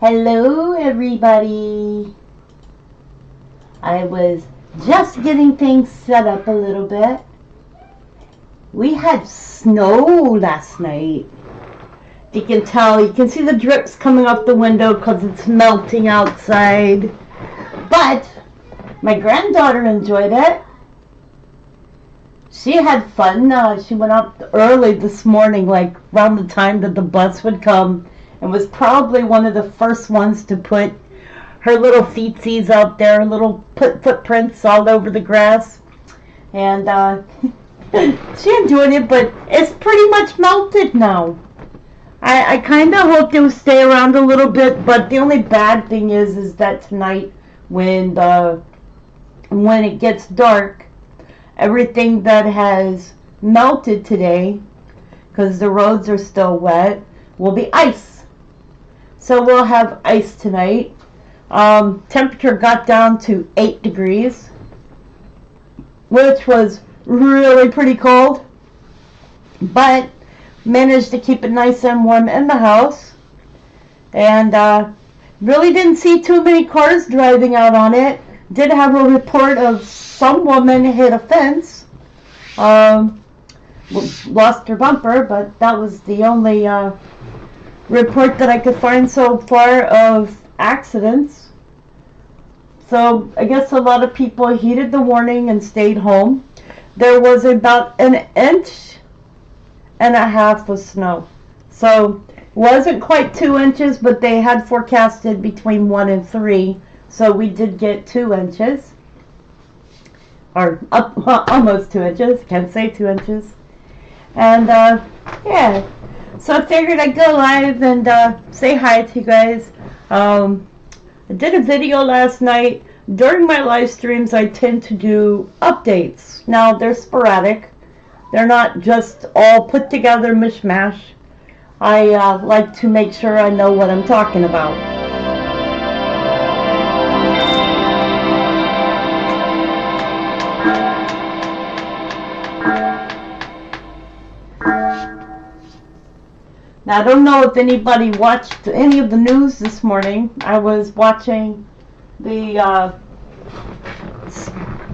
Hello everybody. I was just getting things set up a little bit. We had snow last night. You can tell, you can see the drips coming off the window because it's melting outside. But my granddaughter enjoyed it. She had fun. She went out early this morning, like around the time that the bus would come, and was probably one of the first ones to put her little feetsies out there, little footprints all over the grass. And she enjoyed it, but it's pretty much melted now. I kind of hoped it would stay around a little bit, but the only bad thing is that tonight when it gets dark, everything that has melted today, because the roads are still wet, will be ice. So we'll have ice tonight. Temperature got down to 8 degrees, which was really pretty cold, but managed to keep it nice and warm in the house. And really didn't see too many cars driving out on it. Did have a report of some woman hit a fence, lost her bumper, but that was the only report that I could find so far of accidents. So I guess a lot of people heeded the warning and stayed home. There was about 1.5 inches of snow. So it wasn't quite 2 inches, but they had forecasted between 1 and 3. So we did get 2 inches. Or almost 2 inches. Can't say 2 inches. And yeah. So I figured I'd go live and say hi to you guys. I did a video last night. During my live streams, I tend to do updates. Now, they're sporadic. They're not just all put together mishmash. I like to make sure I know what I'm talking about. Now, I don't know if anybody watched any of the news this morning. I was watching the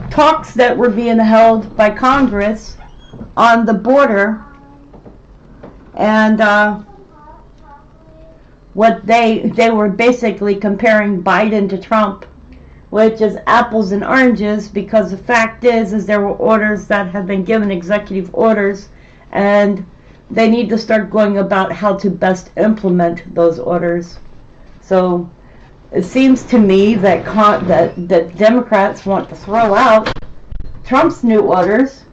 talks that were being held by Congress on the border, and what they were basically comparing Biden to Trump, which is apples and oranges, because the fact is there were orders that have been given, executive orders, and they need to start going about how to best implement those orders. So it seems to me that that Democrats want to throw out Trump's new orders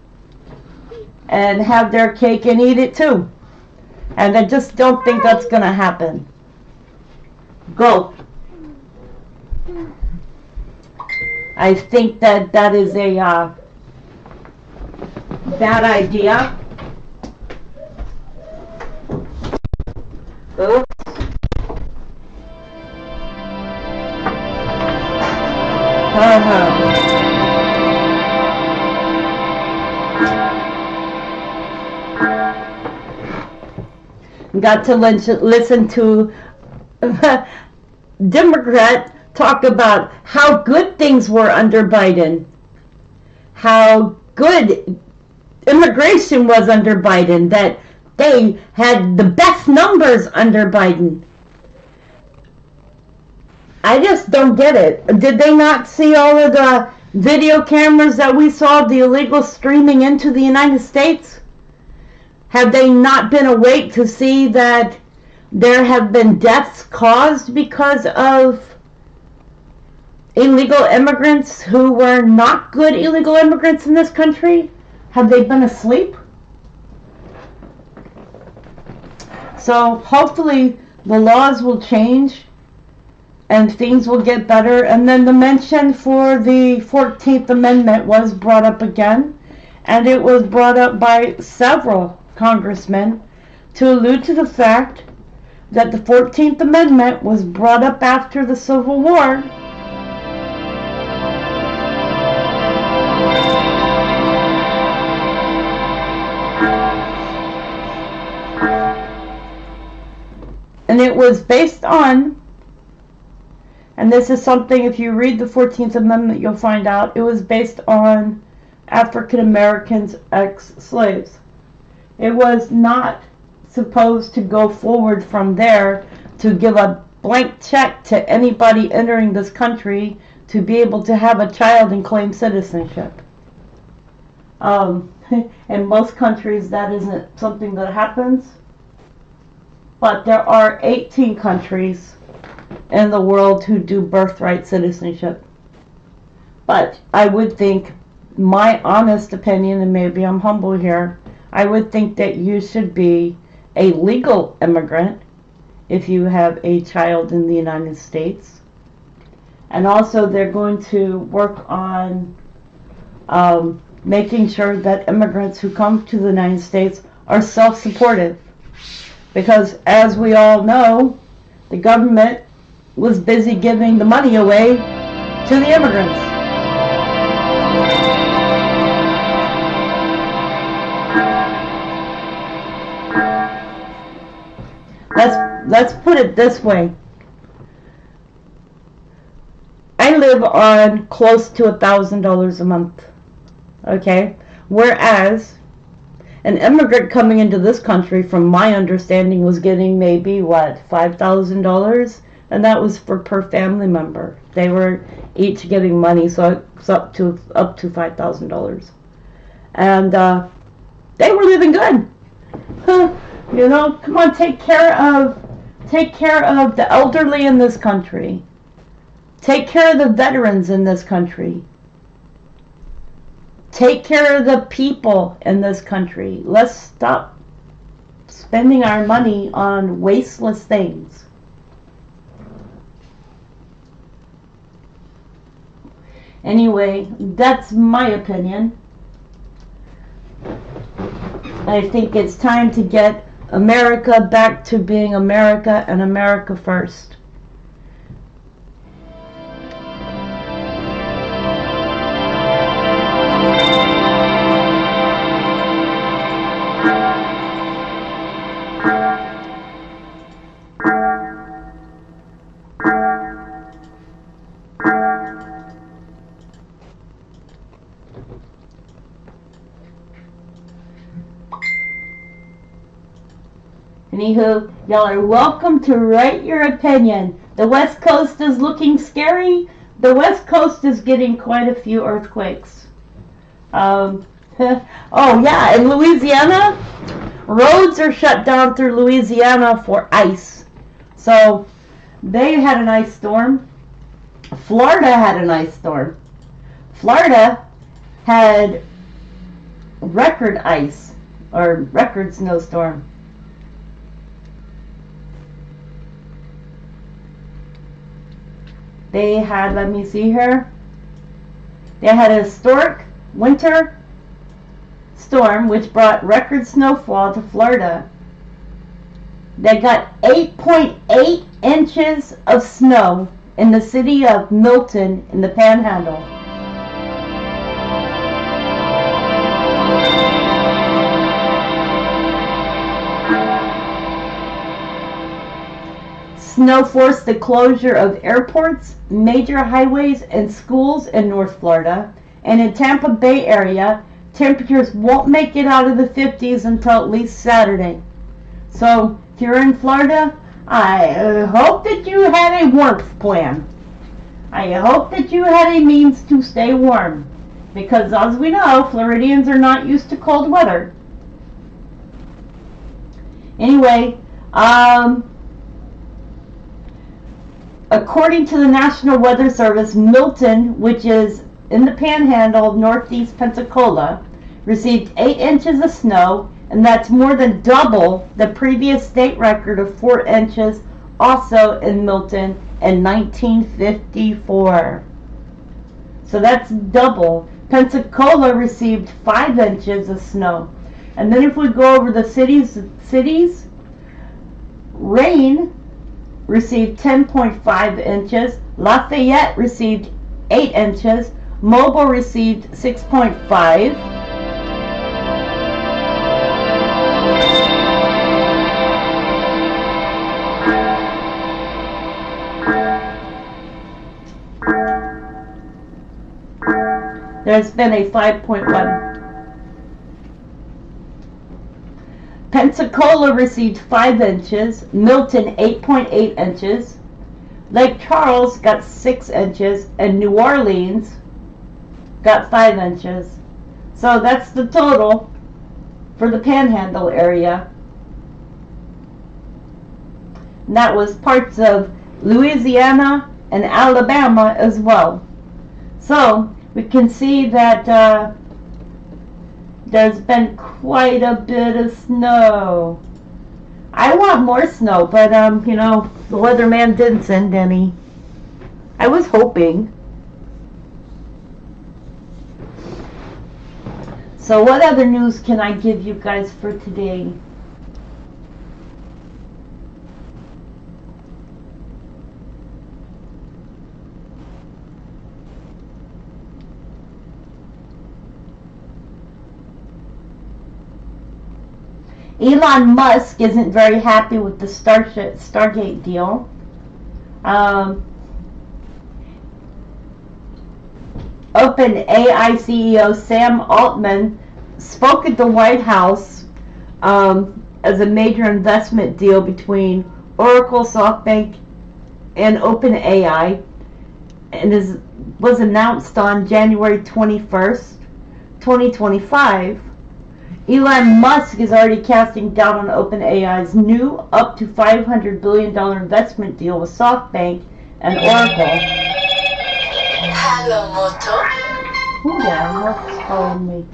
and have their cake and eat it too. And I just don't think that's going to happen. Go. I think that is a bad idea. Oops. Got to listen to Democrat talk about how good things were under Biden, how good immigration was under Biden, that they had the best numbers under Biden. I just don't get it. Did they not see all of the video cameras that we saw, the illegal streaming into the United States? Have they not been awake to see that there have been deaths caused because of illegal immigrants who were not good illegal immigrants in this country? Have they been asleep? So hopefully the laws will change and things will get better. And then the mention for the 14th Amendment was brought up again, and it was brought up by several congressmen to allude to the fact that the 14th Amendment was brought up after the Civil War. And it was based on And this is something, if you read the 14th Amendment, you'll find out it was based on African Americans, ex-slaves. It was not supposed to go forward from there to give a blank check to anybody entering this country to be able to have a child and claim citizenship. In most countries, that isn't something that happens. But there are 18 countries in the world who do birthright citizenship. But I would think, my honest opinion, and maybe I'm humble here, I would think that you should be a legal immigrant if you have a child in the United States. And also they're going to work on making sure that immigrants who come to the United States are self-supportive. Because as we all know, the government was busy giving the money away to the immigrants. Let's put it this way. I live on close to $1,000 a month. Okay? Whereas an immigrant coming into this country, from my understanding, was getting maybe, $5,000? And that was for per family member. They were each getting money, so it's up to $5,000. And they were living good. You know, come on, take care of the elderly in this country. Take care of the veterans in this country. Take care of the people in this country. Let's stop spending our money on wasteless things. Anyway, that's my opinion. I think it's time to get America back to being America and America first. Anywho, y'all are welcome to write your opinion. The West Coast is looking scary. The West Coast is getting quite a few earthquakes. Oh yeah, in Louisiana, roads are shut down through Louisiana for ice. So they had an ice storm. Florida had an ice storm. Florida had record ice, or record snowstorm. They had, let me see here, they had a historic winter storm which brought record snowfall to Florida. They got 8.8 inches of snow in the city of Milton in the Panhandle. Snow forced the closure of airports, major highways, and schools in North Florida. And in Tampa Bay area, temperatures won't make it out of the 50s until at least Saturday. So, if you're in Florida, I hope that you had a warmth plan. I hope that you had a means to stay warm. Because as we know, Floridians are not used to cold weather. Anyway, according to the National Weather Service, Milton, which is in the Panhandle of northeast Pensacola, received 8 inches of snow, and that's more than double the previous state record of 4 inches, also in Milton in 1954. So that's double. Pensacola received 5 inches of snow. And then if we go over the cities, Rain received 10.5 inches, Lafayette received 8 inches, Mobile received 6.5. There's been a 5.1. Pensacola received 5 inches. Milton 8.8 inches. Lake Charles got 6 inches. And New Orleans got 5 inches. So that's the total for the Panhandle area. And that was parts of Louisiana and Alabama as well. So we can see that there's been quite a bit of snow. I want more snow, but you know, the weatherman didn't send any. I was hoping. So what other news can I give you guys for today? Elon Musk isn't very happy with the Stargate deal. OpenAI CEO Sam Altman spoke at the White House as a major investment deal between Oracle, SoftBank, and OpenAI, and was announced on January 21st, 2025. Elon Musk is already casting doubt on OpenAI's new up to $500 billion investment deal with SoftBank and Oracle. Hello, Moto. Oh yeah, what's calling me?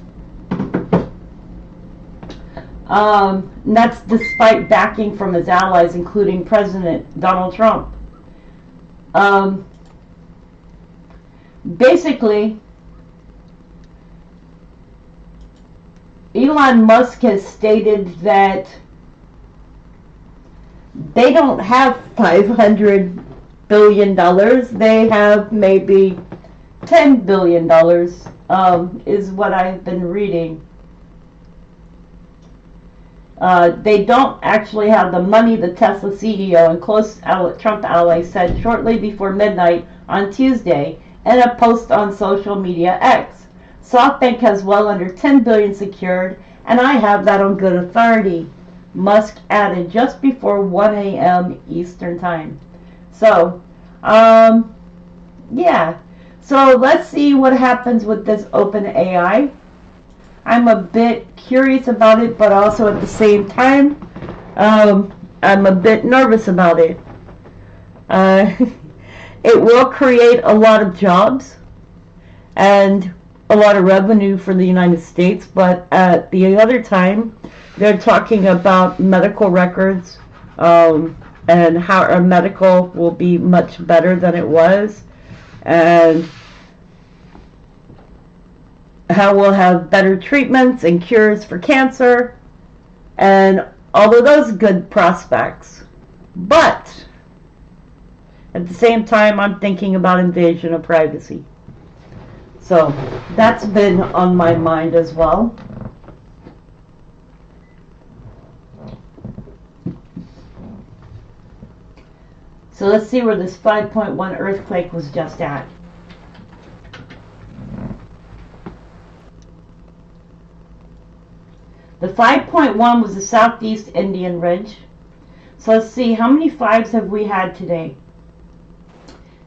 And that's despite backing from his allies, including President Donald Trump. Basically, Elon Musk has stated that they don't have $500 billion. They have maybe $10 billion, is what I've been reading. They don't actually have the money, the Tesla CEO and close Trump ally said shortly before midnight on Tuesday in a post on social media X. SoftBank has well under $10 billion secured, and I have that on good authority, Musk added just before 1 a.m. Eastern Time. So, yeah. So let's see what happens with this OpenAI. I'm a bit curious about it, but also at the same time, I'm a bit nervous about it. It will create a lot of jobs and a lot of revenue for the United States, but at the other time, they're talking about medical records and how our medical will be much better than it was, and how we'll have better treatments and cures for cancer, and all of those good prospects. But at the same time, I'm thinking about invasion of privacy. So that's been on my mind as well. So let's see where this 5.1 earthquake was just at. The 5.1 was the southeast Indian Ridge. So let's see, how many 5s have we had today?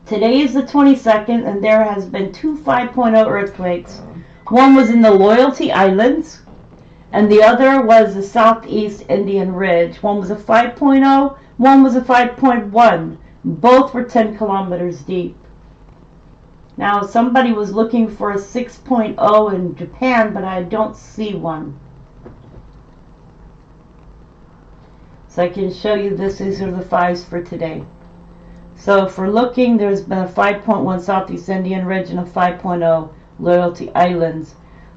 Today is the 22nd, and there has been 2 5.0 earthquakes. One was in the Loyalty Islands, and the other was the southeast Indian Ridge. One was a 5.0, one was a 5.1. Both were 10 kilometers deep. Now, somebody was looking for a 6.0 in Japan, but I don't see one. So I can show you this. These are the 5s for today. So if we're looking, there's been a 5.1 Southeast Indian Ridge and a 5.0 Loyalty Islands.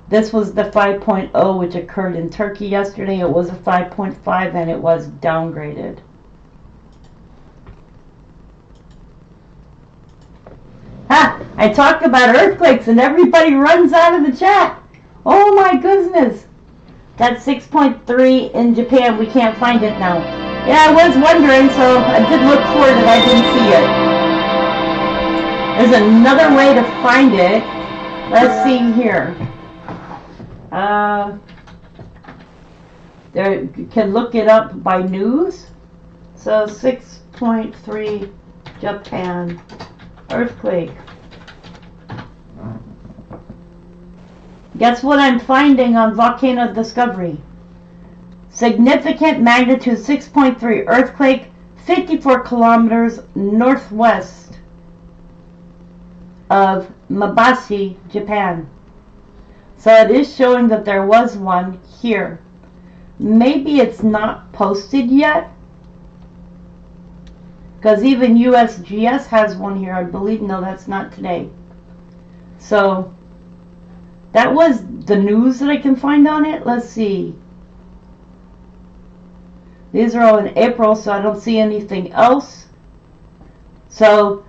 This was the 5.0 which occurred in Turkey yesterday. It was a 5.5 and it was downgraded. Ha! I talk about earthquakes and everybody runs out of the chat. Oh my goodness. That's 6.3 in Japan. We can't find it now. Yeah, I was wondering, so I did look for it and I didn't see it. There's another way to find it. Let's see here. There, you can look it up by news. So 6.3 Japan earthquake. Guess what I'm finding on Volcano Discovery? Significant magnitude 6.3 earthquake, 54 kilometers northwest of Mabashi, Japan. So it is showing that there was one here. Maybe it's not posted yet, because even USGS has one here, I believe. No, that's not today. So that was the news that I can find on it. Let's see. These are all in April, so I don't see anything else. So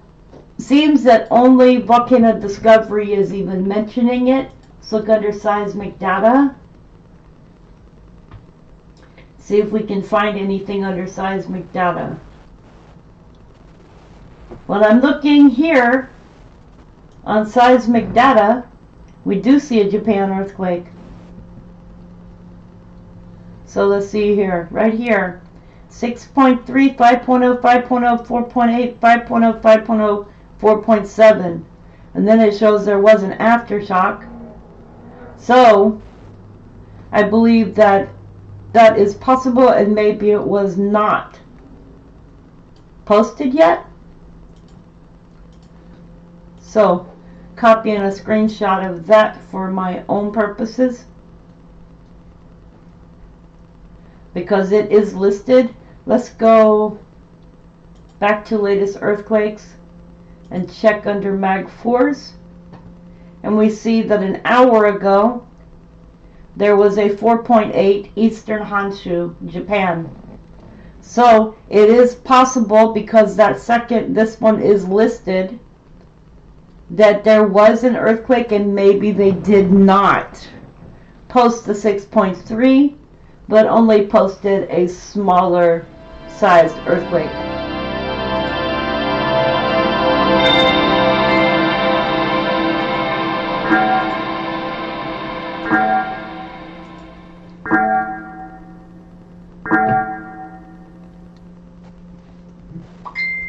seems that only Volcano Discovery is even mentioning it. Let's look under seismic data. See if we can find anything under seismic data. When I'm looking here on seismic data, we do see a Japan earthquake. So let's see here, right here. 6.3, 5.0, 5.0, 4.8, 5.0, 5.0, 4.7. And then it shows there was an aftershock. So I believe that that is possible, and maybe it was not posted yet. So copying a screenshot of that for my own purposes, because it is listed. Let's go back to latest earthquakes and check under Mag 4s, and we see that an hour ago there was a 4.8 Eastern Honshu, Japan. So it is possible, because this one is listed, that there was an earthquake, and maybe they did not post the 6.3, but only posted a smaller sized earthquake.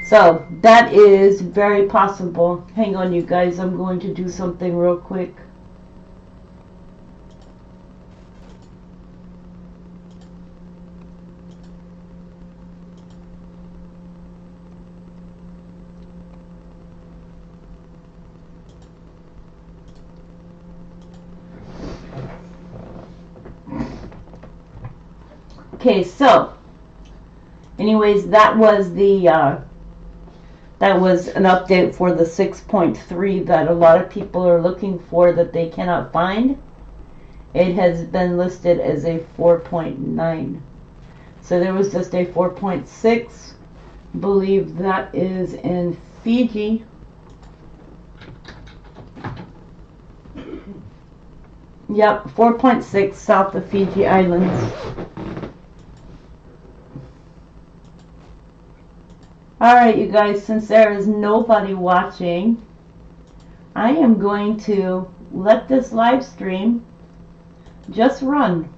So that is very possible. Hang on, you guys, I'm going to do something real quick. Okay, so anyways, that was an update for the 6.3 that a lot of people are looking for that they cannot find. It has been listed as a 4.9. So there was just a 4.6. Believe that is in Fiji. Yep, 4.6 south of Fiji Islands. Alright, you guys, since there is nobody watching, I am going to let this live stream just run.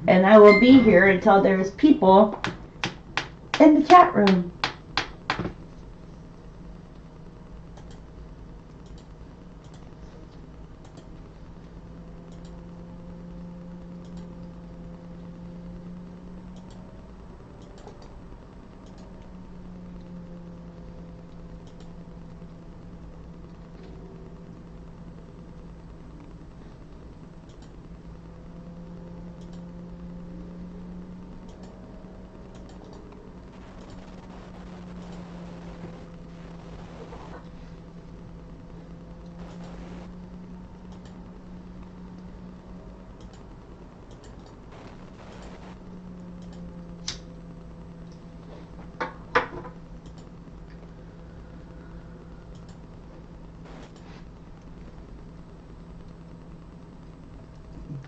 And I will be here until there's people in the chat room.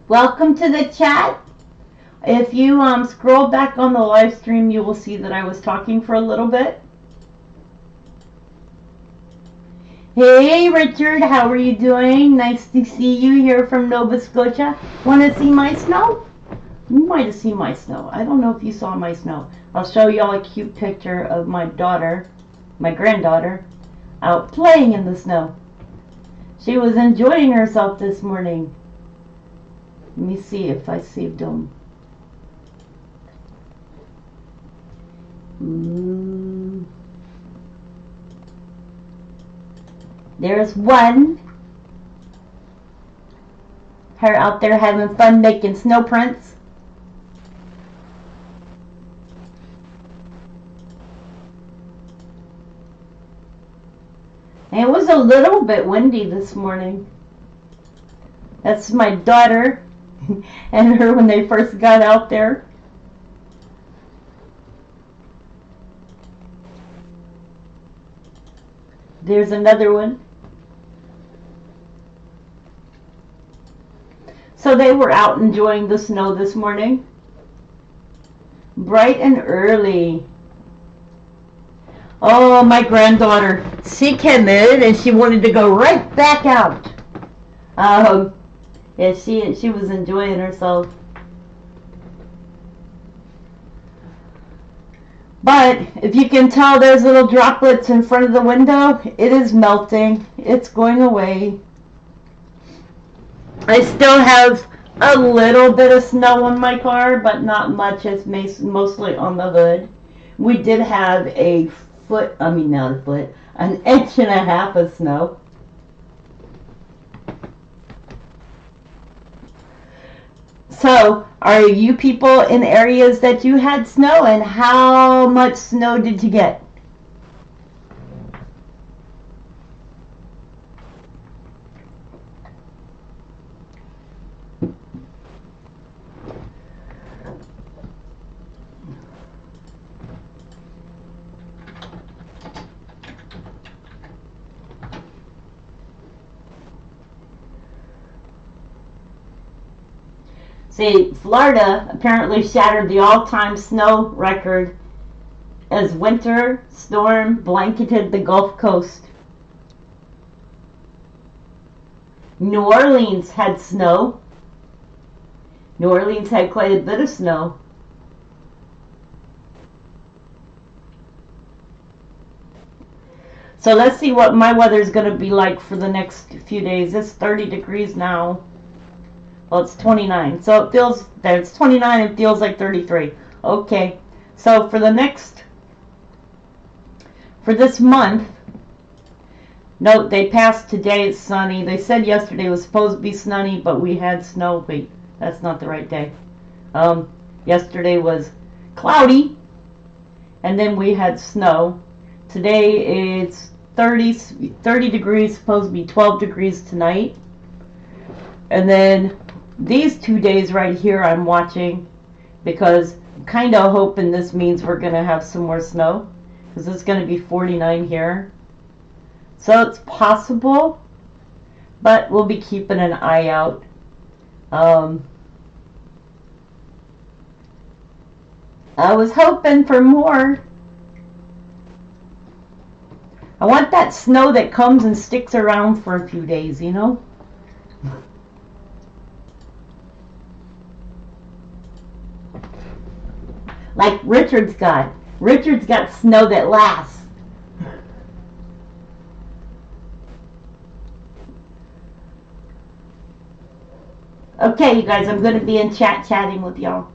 Welcome to the chat. If you scroll back on the live stream, you will see that I was talking for a little bit. Hey Richard, how are you doing? Nice to see you here from Nova Scotia. Want to see my snow? You might have seen my snow. I don't know if you saw my snow. I'll show y'all a cute picture of my daughter, my granddaughter, out playing in the snow. She was enjoying herself this morning. Let me see if I saved them. There's one. Her out there having fun making snow prints. And it was a little bit windy this morning. That's my daughter and her when they first got out there. There's another one. So they were out enjoying the snow this morning. Bright and early. Oh, my granddaughter. She came in and she wanted to go right back out. Yeah, she was enjoying herself. But if you can tell, there's little droplets in front of the window. It is melting. It's going away. I still have a little bit of snow on my car, but not much. It's mostly on the hood. We did have an inch and a half of snow. So, are you people in areas that you had snow, and how much snow did you get? See, Florida apparently shattered the all-time snow record as winter storm blanketed the Gulf Coast. New Orleans had snow. New Orleans had quite a bit of snow. So let's see what my weather is going to be like for the next few days. It's 30 degrees now. Well, it's 29. So it feels that it's 29 and feels like 33. Okay. So for this month, note they passed today. It's sunny. They said yesterday was supposed to be sunny, but we had snow. Wait, that's not the right day. Yesterday was cloudy, and then we had snow. Today it's 30 degrees, supposed to be 12 degrees tonight. And then these 2 days right here I'm watching, because I'm kind of hoping this means we're going to have some more snow, because it's going to be 49 here. So it's possible, but we'll be keeping an eye out. I was hoping for more. I want that snow that comes and sticks around for a few days, you know? Like Richard's got. Richard's got snow that lasts. Okay, you guys, I'm going to be in chatting with y'all.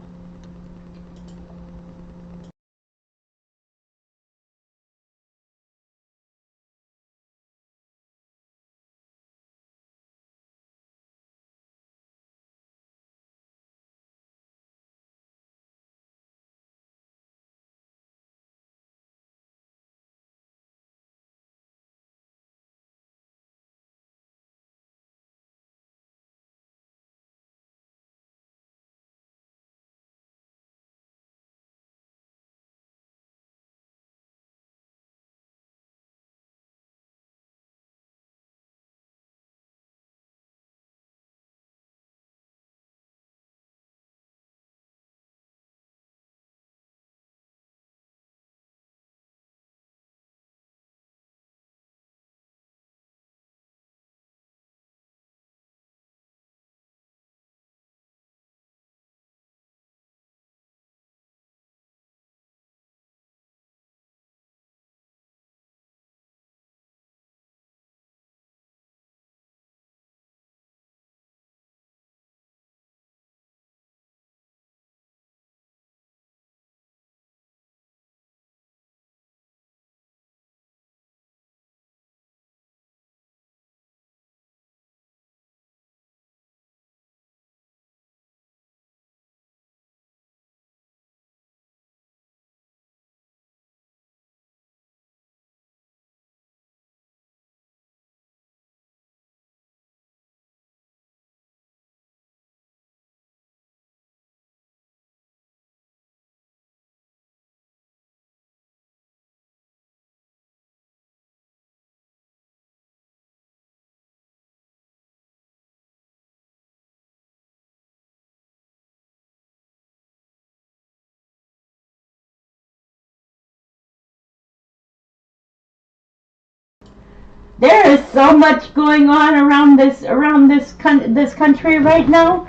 There is so much going on around this country right now.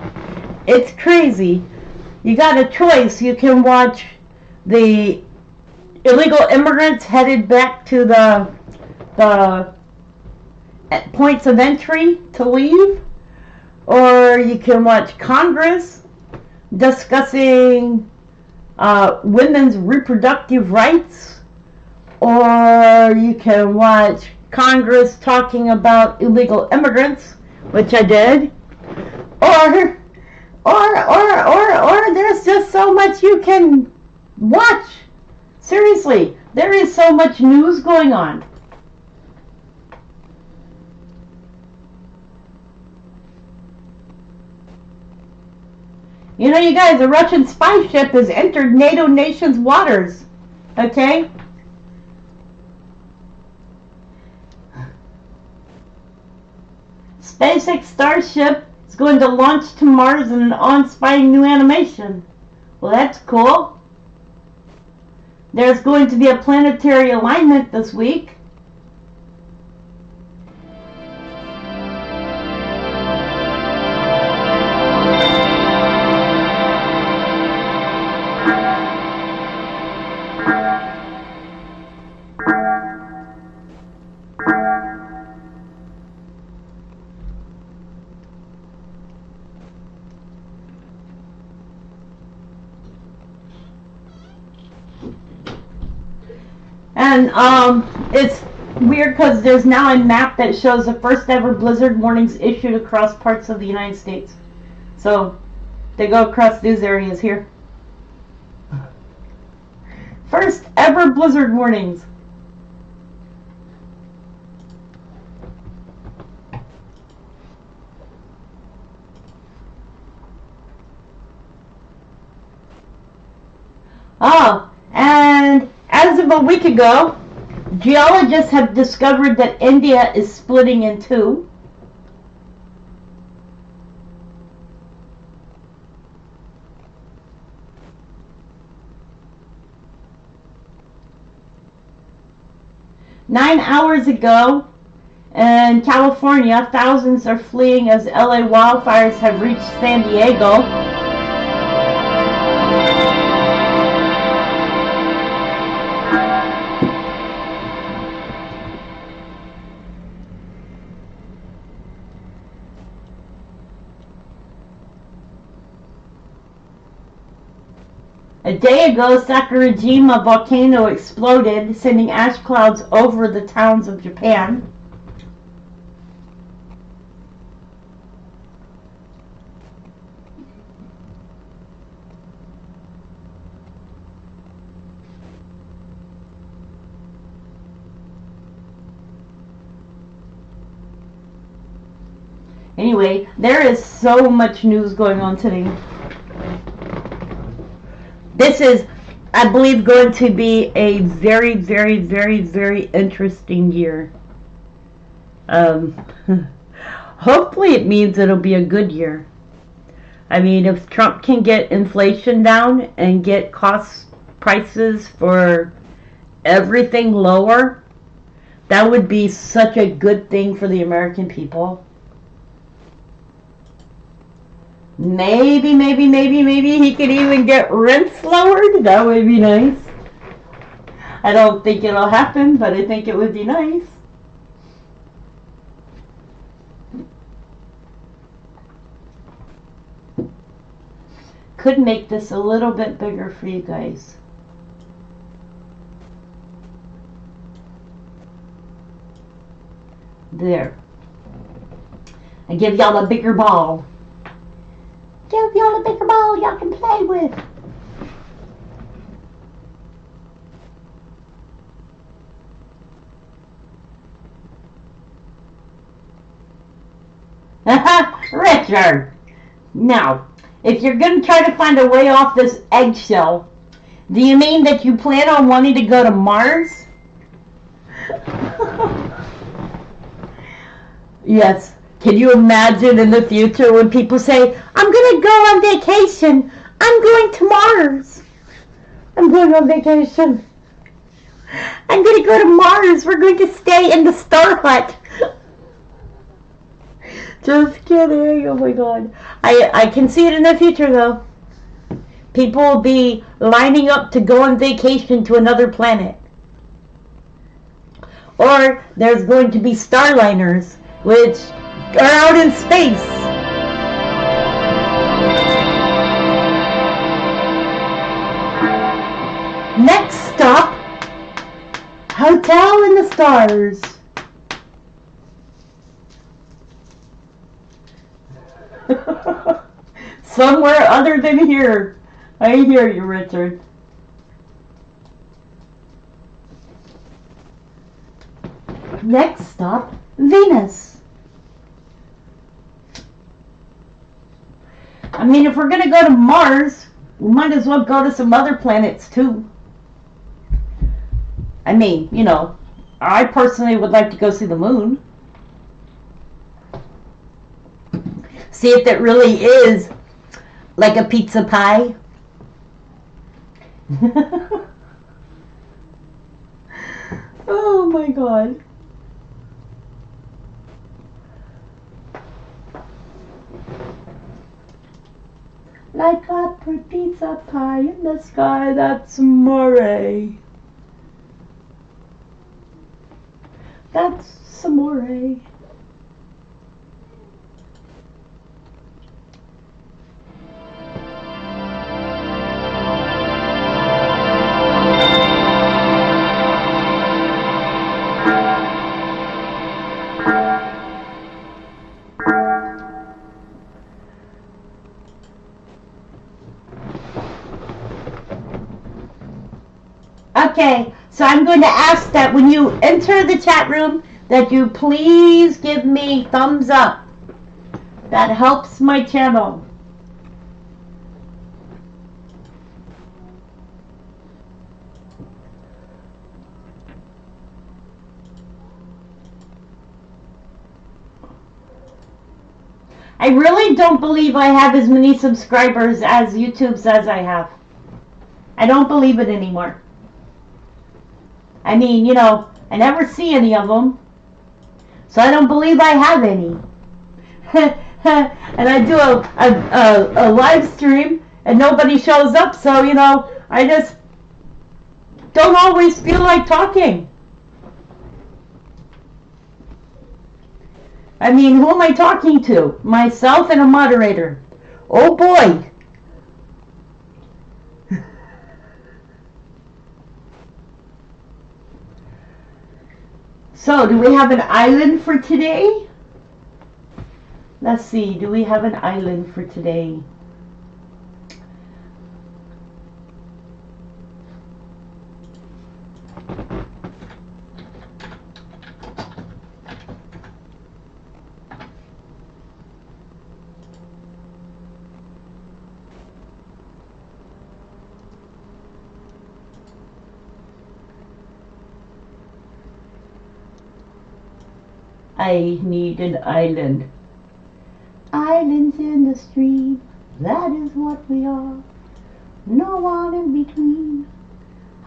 It's crazy. You got a choice. You can watch the illegal immigrants headed back to the points of entry to leave, or you can watch Congress discussing women's reproductive rights, or you can watch Congress talking about illegal immigrants, which I did, or there's just so much you can watch. Seriously, there is so much news going on. You know, you guys, a Russian spy ship has entered NATO nations' waters. Okay? SpaceX Starship is going to launch to Mars in an awe-inspiring new animation. Well, that's cool. There's going to be a planetary alignment this week. And it's weird because there's now a map that shows the first ever blizzard warnings issued across parts of the United States. So they go across these areas here. First ever blizzard warnings. Oh, and as of a week ago, geologists have discovered that India is splitting in two. Nine hours ago, in California, thousands are fleeing as LA wildfires have reached San Diego. A day ago, Sakurajima volcano exploded, sending ash clouds over the towns of Japan. Anyway, there is so much news going on today. This is, I believe, going to be a very, very, very, very interesting year. Hopefully it means it'll be a good year. I mean, if Trump can get inflation down and get prices for everything lower, that would be such a good thing for the American people. Maybe he could even get rents lowered. That would be nice. I don't think it'll happen, but I think it would be nice. Could make this a little bit bigger for you guys. There. I give y'all a bigger ball. Give y'all a bigger ball y'all can play with. Richard! Now, if you're going to try to find a way off this eggshell, do you mean that you plan on wanting to go to Mars? Yes. Can you imagine in the future when people say, I'm going to go on vacation. I'm going to Mars. I'm going on vacation. I'm going to go to Mars. We're going to stay in the Star Hut. Just kidding. Oh my God. I can see it in the future though. People will be lining up to go on vacation to another planet. Or there's going to be starliners, which are out in space. Next stop, Hotel in the Stars. Somewhere other than here. I hear you, Richard. Next stop, Venus. I mean, if we're going to go to Mars, we might as well go to some other planets too. I mean, you know, I personally would like to go see the moon. See if it really is like a pizza pie. Oh my God. Like a pizza pie in the sky, that's amore. That's amore. Okay, so I'm going to ask that when you enter the chat room that you please give me thumbs up. That helps my channel. I really don't believe I have as many subscribers as YouTube says I have. I don't believe it anymore. I mean, you know, I never see any of them. So I don't believe I have any. And I do a live stream and nobody shows up. So, you know, I just don't always feel like talking. I mean, who am I talking to? Myself and a moderator. Oh boy. So, do we have an island for today? Let's see, do we have an island for today? I need an island. Islands in the stream, that is what we are. No one in between.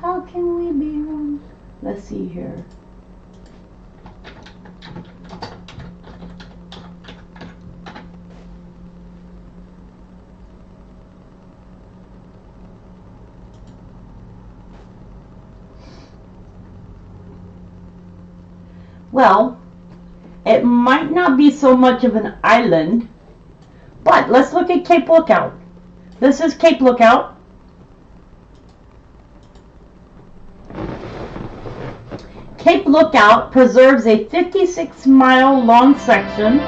How can we be wrong? Let's see here. Well, it might not be so much of an island, but let's look at Cape Lookout. This is Cape Lookout. Cape Lookout preserves a 56-mile long section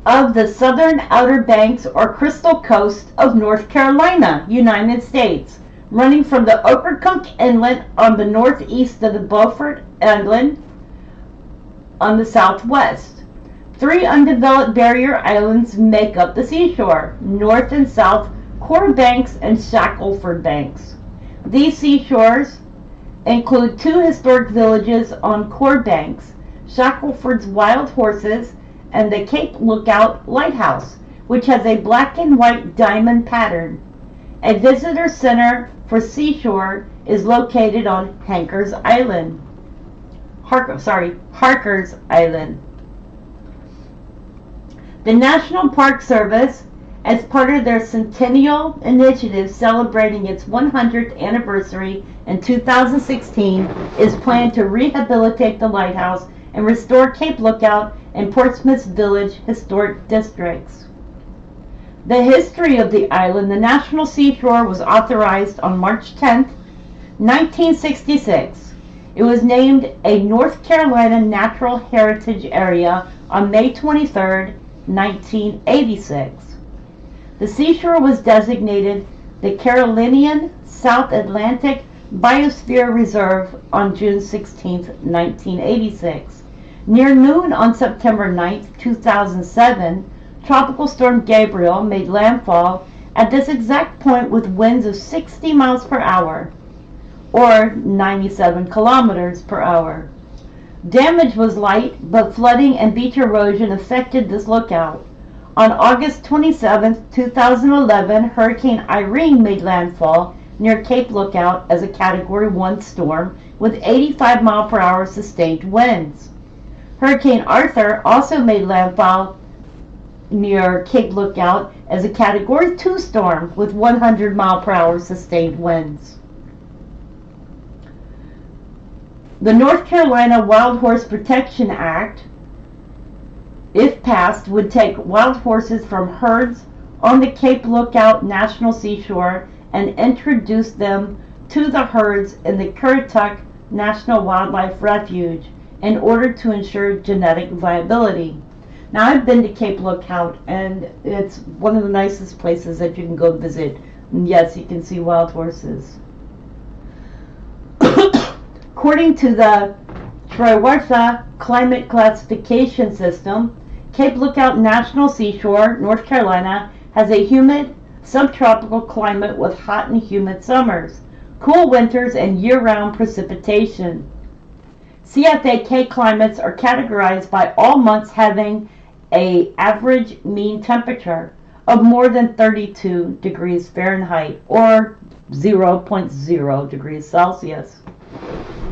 of the southern Outer Banks or Crystal Coast of North Carolina, United States, running from the Ocracoke Inlet on the northeast to the Beaufort Inlet on the southwest. 3 undeveloped barrier islands make up the seashore: North and South Core Banks and Shackelford Banks. These seashores include 2 historic villages on Core Banks: Shackelford's Wild Horses, and the Cape Lookout Lighthouse, which has a black and white diamond pattern. A visitor center for seashore is located on Harker's Island. Harker's Island. The National Park Service, as part of their Centennial Initiative celebrating its 100th anniversary in 2016, is planned to rehabilitate the lighthouse and restore Cape Lookout and Portsmouth's Village historic districts. The history of the island. The National Seashore was authorized on March 10, 1966. It was named a North Carolina Natural Heritage Area on May 23, 1986. The seashore was designated the Carolinian South Atlantic Biosphere Reserve on June 16, 1986. Near noon on September 9, 2007, Tropical Storm Gabriel made landfall at this exact point with winds of 60 miles per hour, or 97 kilometers per hour. Damage was light, but flooding and beach erosion affected this lookout. On August 27, 2011, Hurricane Irene made landfall near Cape Lookout as a Category 1 storm with 85 mile per hour sustained winds. Hurricane Arthur also made landfall near Cape Lookout as a Category 2 storm with 100 mile per hour sustained winds. The North Carolina Wild Horse Protection Act, if passed, would take wild horses from herds on the Cape Lookout National Seashore and introduce them to the herds in the Currituck National Wildlife Refuge in order to ensure genetic viability. Now, I've been to Cape Lookout, and it's one of the nicest places that you can go visit. And yes, you can see wild horses. According to the Triwartha Climate Classification System, Cape Lookout National Seashore, North Carolina, has a humid subtropical climate with hot and humid summers, cool winters, and year-round precipitation. CFAK climates are categorized by all months having an average mean temperature of more than 32 degrees Fahrenheit or 0.0 degrees Celsius.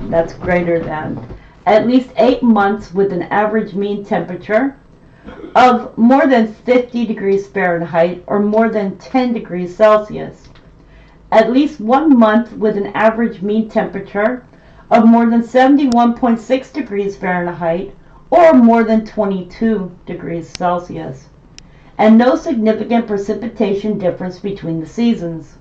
That's greater than. At least 8 months with an average mean temperature of more than 50 degrees Fahrenheit or more than 10 degrees Celsius. At least 1 month with an average mean temperature of more than 71.6 degrees Fahrenheit or more than 22 degrees Celsius. And no significant precipitation difference between the seasons.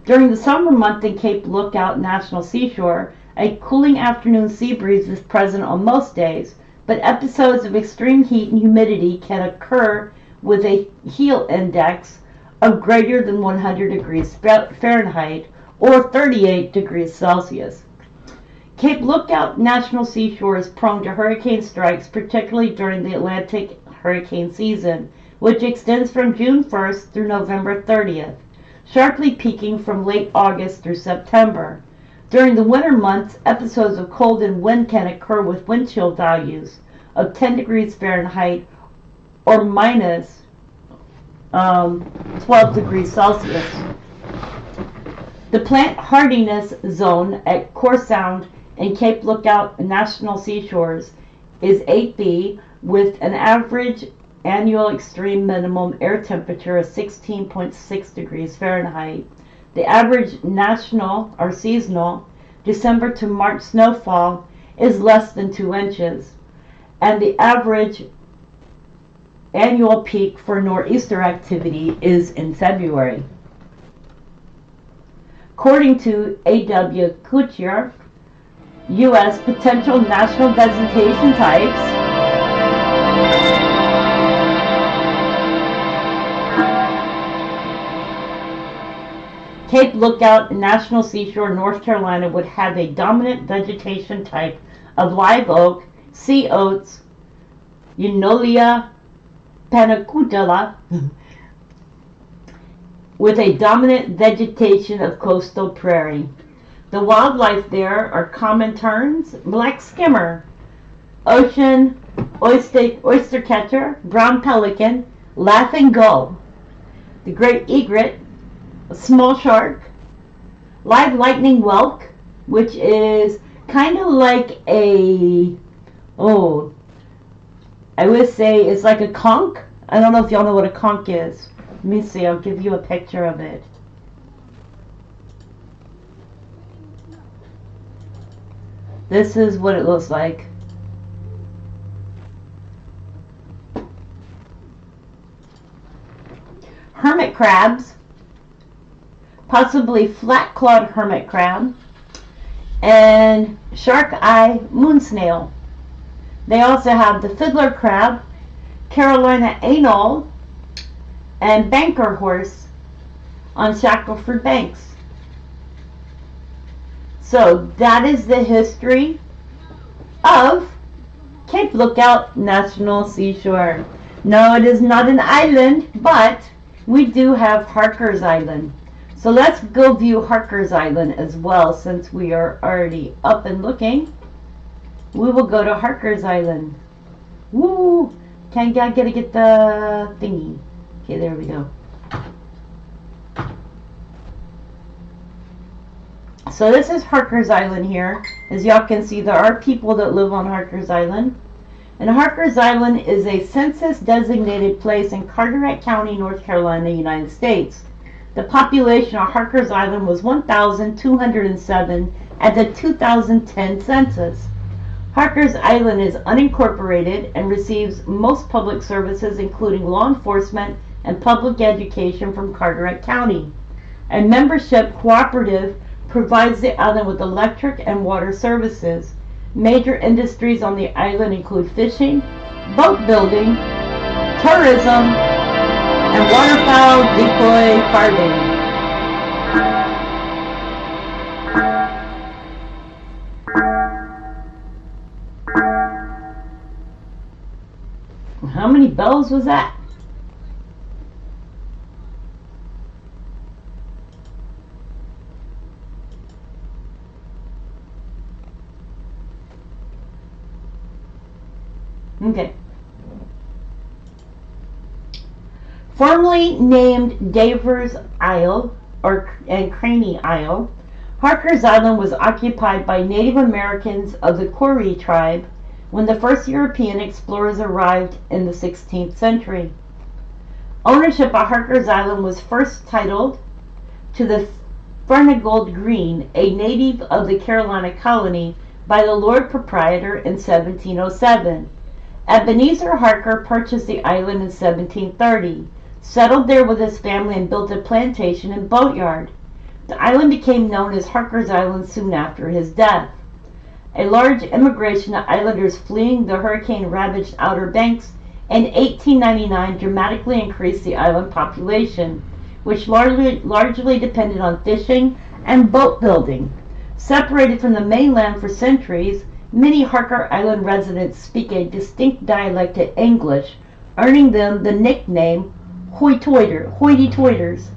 During the summer month in Cape Lookout National Seashore, a cooling afternoon sea breeze is present on most days, but episodes of extreme heat and humidity can occur with a heel index of greater than 100 degrees Fahrenheit or 38 degrees Celsius. Cape Lookout National Seashore is prone to hurricane strikes, particularly during the Atlantic hurricane season, which extends from June 1st through November 30th, sharply peaking from late August through September. During the winter months, episodes of cold and wind can occur with wind chill values of 10 degrees Fahrenheit or minus 12 degrees Celsius. The plant hardiness zone at Core Sound and Cape Lookout National Seashores is 8B with an average annual extreme minimum air temperature of 16.6 degrees Fahrenheit. The average national or seasonal December to March snowfall is less than 2 inches, and the average annual peak for nor'easter activity is in February. According to A.W. Couture, U.S. potential national vegetation types, Cape Lookout National Seashore, North Carolina would have a dominant vegetation type of live oak, sea oats, Eunolia panicutula, with a dominant vegetation of coastal prairie. The wildlife there are common terns, black skimmer, ocean oyster catcher, brown pelican, laughing gull, the great egret, a small shark, live lightning whelk, which is kind of like a, oh, I would say it's like a conch. I don't know if y'all know what a conch is. Let me see, I'll give you a picture of it. This is what it looks like. Hermit crabs, possibly flat-clawed hermit crab, and shark eye moon snail. They also have the fiddler crab, Carolina anole, and banker horse on Shackleford Banks. So that is the history of Cape Lookout National Seashore. No, it is not an island, but we do have Harker's Island. So let's go view Harker's Island as well, since we are already up and looking. We will go to Harker's Island. Woo! I gotta get the thingy. Okay, there we go. So this is Harker's Island here. As y'all can see, there are people that live on Harker's Island. And Harker's Island is a census-designated place in Carteret County, North Carolina, United States. The population of Harker's Island was 1,207 at the 2010 census. Harker's Island is unincorporated and receives most public services, including law enforcement and public education, from Carteret County. A membership cooperative provides the island with electric and water services. Major industries on the island include fishing, boat building, tourism, and waterfowl decoy farming. How many bells was that? Okay. Formerly named Davers Isle and Craney Isle, Harker's Island was occupied by Native Americans of the Coree tribe when the first European explorers arrived in the 16th century. Ownership of Harker's Island was first titled to the Furnigold Green, a native of the Carolina colony, by the Lord Proprietor in 1707. Ebenezer Harker purchased the island in 1730, settled there with his family, and built a plantation and boatyard. The island became known as Harker's Island soon after his death. A large immigration of islanders fleeing the hurricane-ravaged Outer Banks in 1899 dramatically increased the island population, which largely depended on fishing and boat building. Separated from the mainland for centuries, many Harker Island residents speak a distinct dialect of English, earning them the nickname hoity-toiters. Hoity-toiters?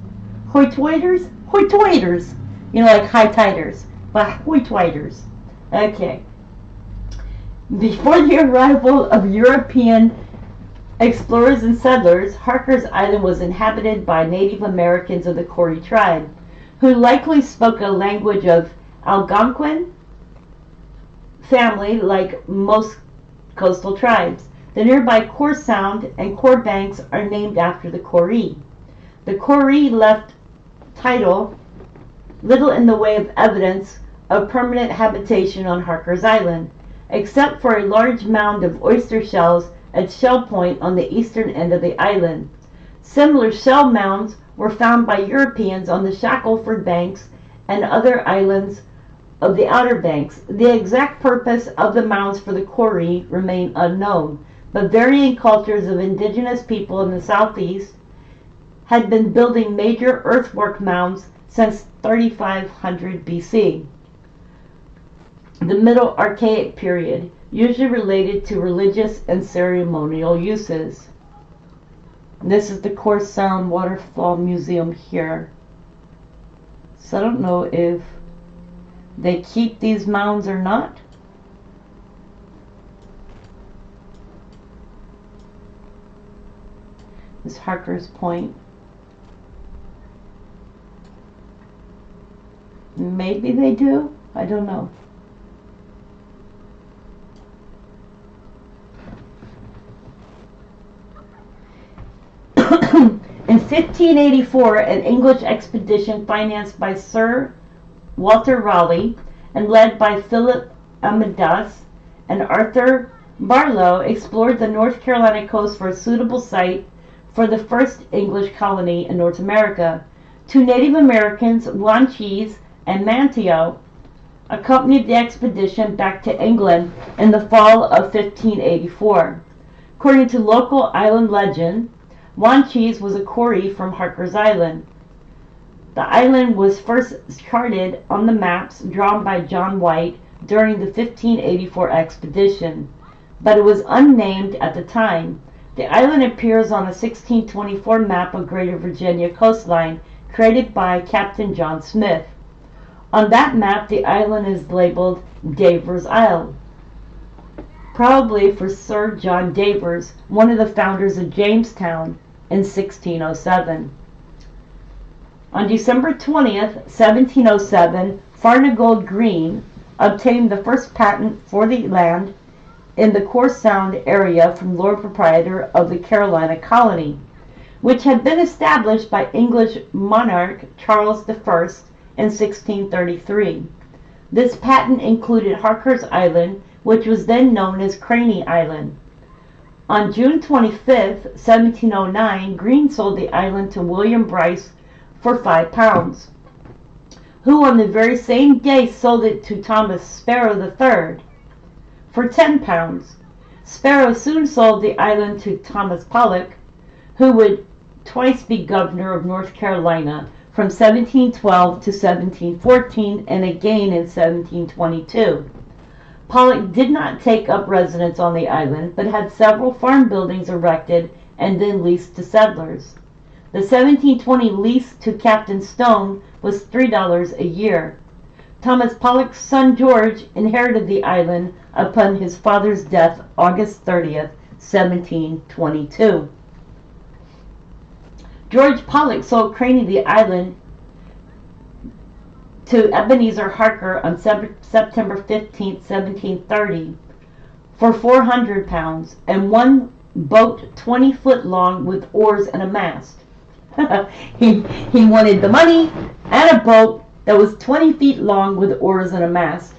Hoity-toiters! You know, like high-tiders, but hoity-toiters. Okay. Before the arrival of European explorers and settlers, Harker's Island was inhabited by Native Americans of the Coree tribe, who likely spoke a language of Algonquin family like most coastal tribes. The nearby Core Sound and Core Banks are named after the Coree. The Coree left little in the way of evidence of permanent habitation on Harker's Island, except for a large mound of oyster shells at Shell Point on the eastern end of the island. Similar shell mounds were found by Europeans on the Shackleford Banks and other islands of the Outer Banks. The exact purpose of the mounds for the Coree remain unknown, but varying cultures of indigenous people in the southeast had been building major earthwork mounds since 3500 BC. The Middle Archaic period, usually related to religious and ceremonial uses. This is the Core Sound Waterfall Museum here. So I don't know if they keep these mounds or not. Harker's Point. Maybe they do. I don't know. In 1584, an English expedition financed by Sir Walter Raleigh and led by Philip Amadas and Arthur Barlow explored the North Carolina coast for a suitable site for the first English colony in North America. Two Native Americans, Wanchese and Manteo, accompanied the expedition back to England in the fall of 1584. According to local island legend, Wanchese was a quarry from Harker's Island. The island was first charted on the maps drawn by John White during the 1584 expedition, but it was unnamed at the time. The island appears on a 1624 map of Greater Virginia coastline created by Captain John Smith. On that map, the island is labeled Davers Isle, probably for Sir John Davers, one of the founders of Jamestown, in 1607. On December 20th, 1707, Farnagold Green obtained the first patent for the land in the Core Sound area from Lord Proprietor of the Carolina Colony, which had been established by English monarch Charles I in 1633. This patent included Harker's Island, which was then known as Craney Island. On June 25, 1709, Green sold the island to William Bryce for £5, who on the very same day sold it to Thomas Sparrow III for £10. Sparrow soon sold the island to Thomas Pollock, who would twice be governor of North Carolina from 1712 to 1714 and again in 1722. Pollock did not take up residence on the island, but had several farm buildings erected and then leased to settlers. The 1720 lease to Captain Stone was $3 a year. Thomas Pollock's son George inherited the island upon his father's death August 30th, 1722. George Pollock sold Craney the island to Ebenezer Harker on September 15, 1730 for £400 and one boat 20 foot long with oars and a mast. he wanted the money and a boat that was 20 feet long with oars and a mast.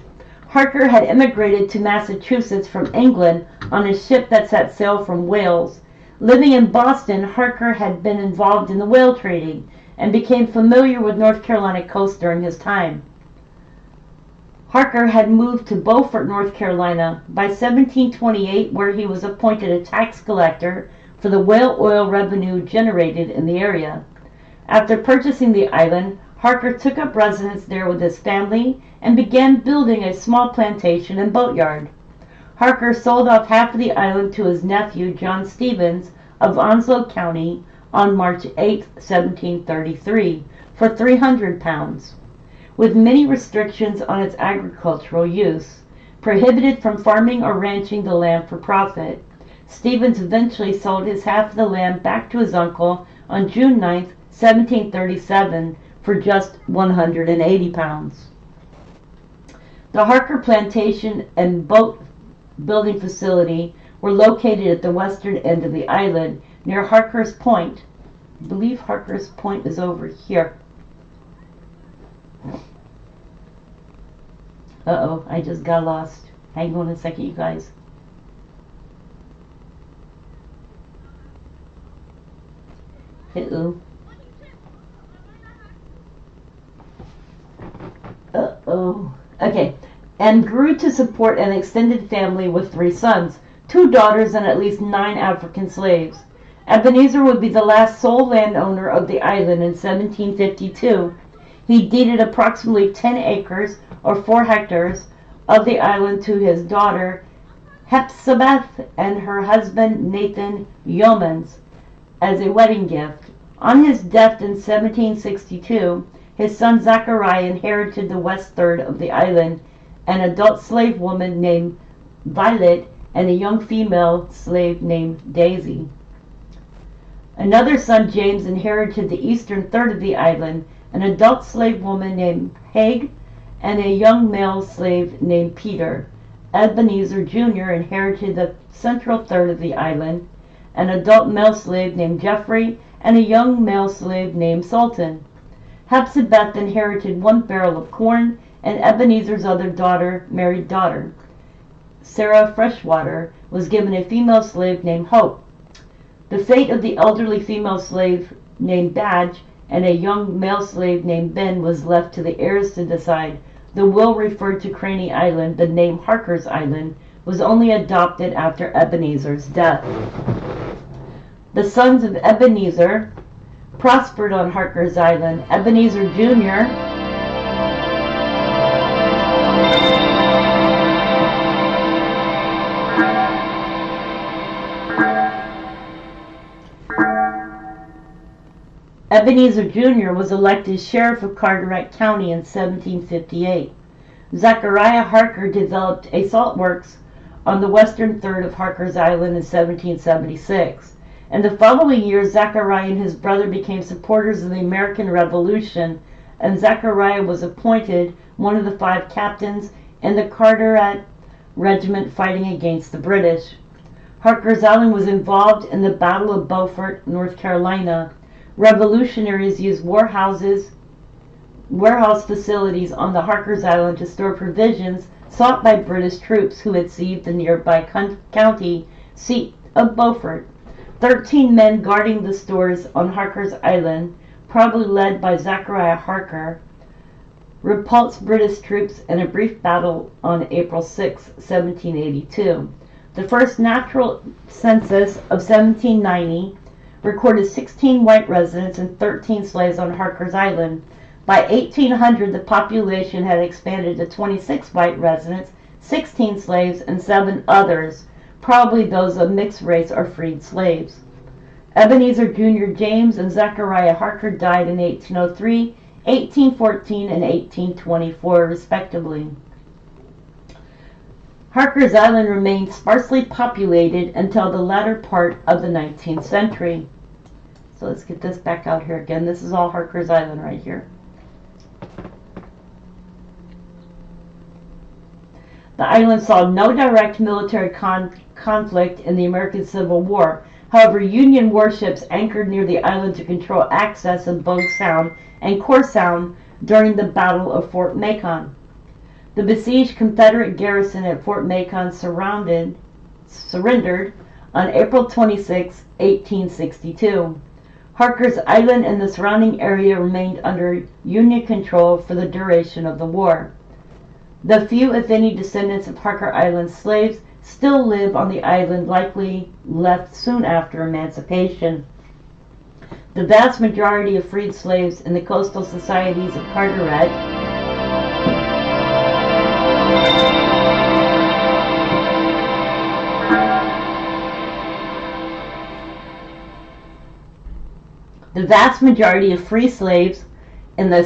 Harker had immigrated to Massachusetts from England on a ship that set sail from Wales. Living in Boston, Harker had been involved in the whale trading and became familiar with North Carolina coast during his time. Harker had moved to Beaufort, North Carolina by 1728, where he was appointed a tax collector for the whale oil revenue generated in the area. After purchasing the island, Harker took up residence there with his family and began building a small plantation and boatyard. Harker sold off half of the island to his nephew, John Stevens of Onslow County, on March 8, 1733, for £300, with many restrictions on its agricultural use, prohibited from farming or ranching the land for profit. Stevens eventually sold his half of the land back to his uncle on June 9, 1737, for just £180. The Harker plantation and boat building facility were located at the western end of the island, near Harker's Point. I believe Harker's Point is over here. Uh-oh, I just got lost. Hang on a second, you guys. Uh-oh. Uh-oh. Okay. And grew to support an extended family with 3 sons, 2 daughters, and at least 9 African slaves. Ebenezer would be the last sole landowner of the island in 1752. He deeded approximately 10 acres, or 4 hectares, of the island to his daughter Hepzibah and her husband Nathan Yeomans as a wedding gift. On his death in 1762, his son Zachariah inherited the west third of the island, an adult slave woman named Violet, and a young female slave named Daisy. Another son, James, inherited the eastern third of the island, an adult slave woman named Haig, and a young male slave named Peter. Ebenezer Jr. inherited the central third of the island, an adult male slave named Jeffrey, and a young male slave named Sultan. Hepzibeth inherited 1 barrel of corn, and Ebenezer's other daughter, married daughter, Sarah Freshwater, was given a female slave named Hope. The fate of the elderly female slave named Badge and a young male slave named Ben was left to the heirs to decide. The will referred to Craney Island, the name Harker's Island, was only adopted after Ebenezer's death. The sons of Ebenezer prospered on Harker's Island. Ebenezer Jr. Ebenezer Jr. was elected sheriff of Carteret County in 1758. Zechariah Harker developed a salt works on the western third of Harker's Island in 1776. In the following year, Zechariah and his brother became supporters of the American Revolution, and Zechariah was appointed one of the 5 captains in the Carteret Regiment fighting against the British. Harker's Island was involved in the Battle of Beaufort, North Carolina. Revolutionaries used warehouse facilities on the Harker's Island to store provisions sought by British troops who had seized the nearby county seat of Beaufort. 13 men guarding the stores on Harker's Island, probably led by Zechariah Harker, repulsed British troops in a brief battle on April 6, 1782. The first natural census of 1790 recorded 16 white residents and 13 slaves on Harker's Island. By 1800, the population had expanded to 26 white residents, 16 slaves, and 7 others, probably those of mixed race or freed slaves. Ebenezer Jr. James and Zechariah Harker died in 1803, 1814, and 1824, respectively. Harker's Island remained sparsely populated until the latter part of the 19th century. So let's get this back out here again. This is all Harker's Island right here. The island saw no direct military conflict in the American Civil War. However, Union warships anchored near the island to control access of Bogue Sound and Core Sound during the Battle of Fort Macon. The besieged Confederate garrison at Fort Macon surrendered on April 26, 1862. Harker's Island and the surrounding area remained under Union control for the duration of the war. The few, if any, descendants of Harker Island slaves still live on the island, likely left soon after emancipation. The vast majority of freed slaves in the coastal societies of Carteret The vast majority of free slaves in the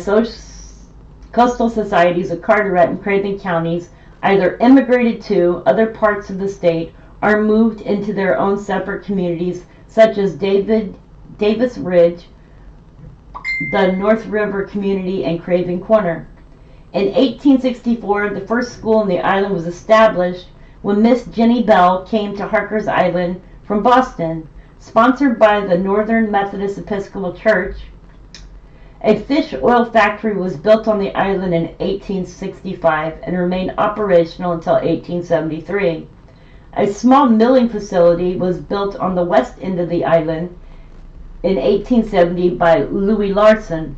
coastal societies of Carteret and Craven counties either immigrated to other parts of the state or moved into their own separate communities, such as Davis Ridge, the North River community, and Craven Corner. In 1864, the first school on the island was established when Miss Jenny Bell came to Harker's Island from Boston. Sponsored by the Northern Methodist Episcopal Church, a fish oil factory was built on the island in 1865 and remained operational until 1873. A small milling facility was built on the west end of the island in 1870 by Louis Larson,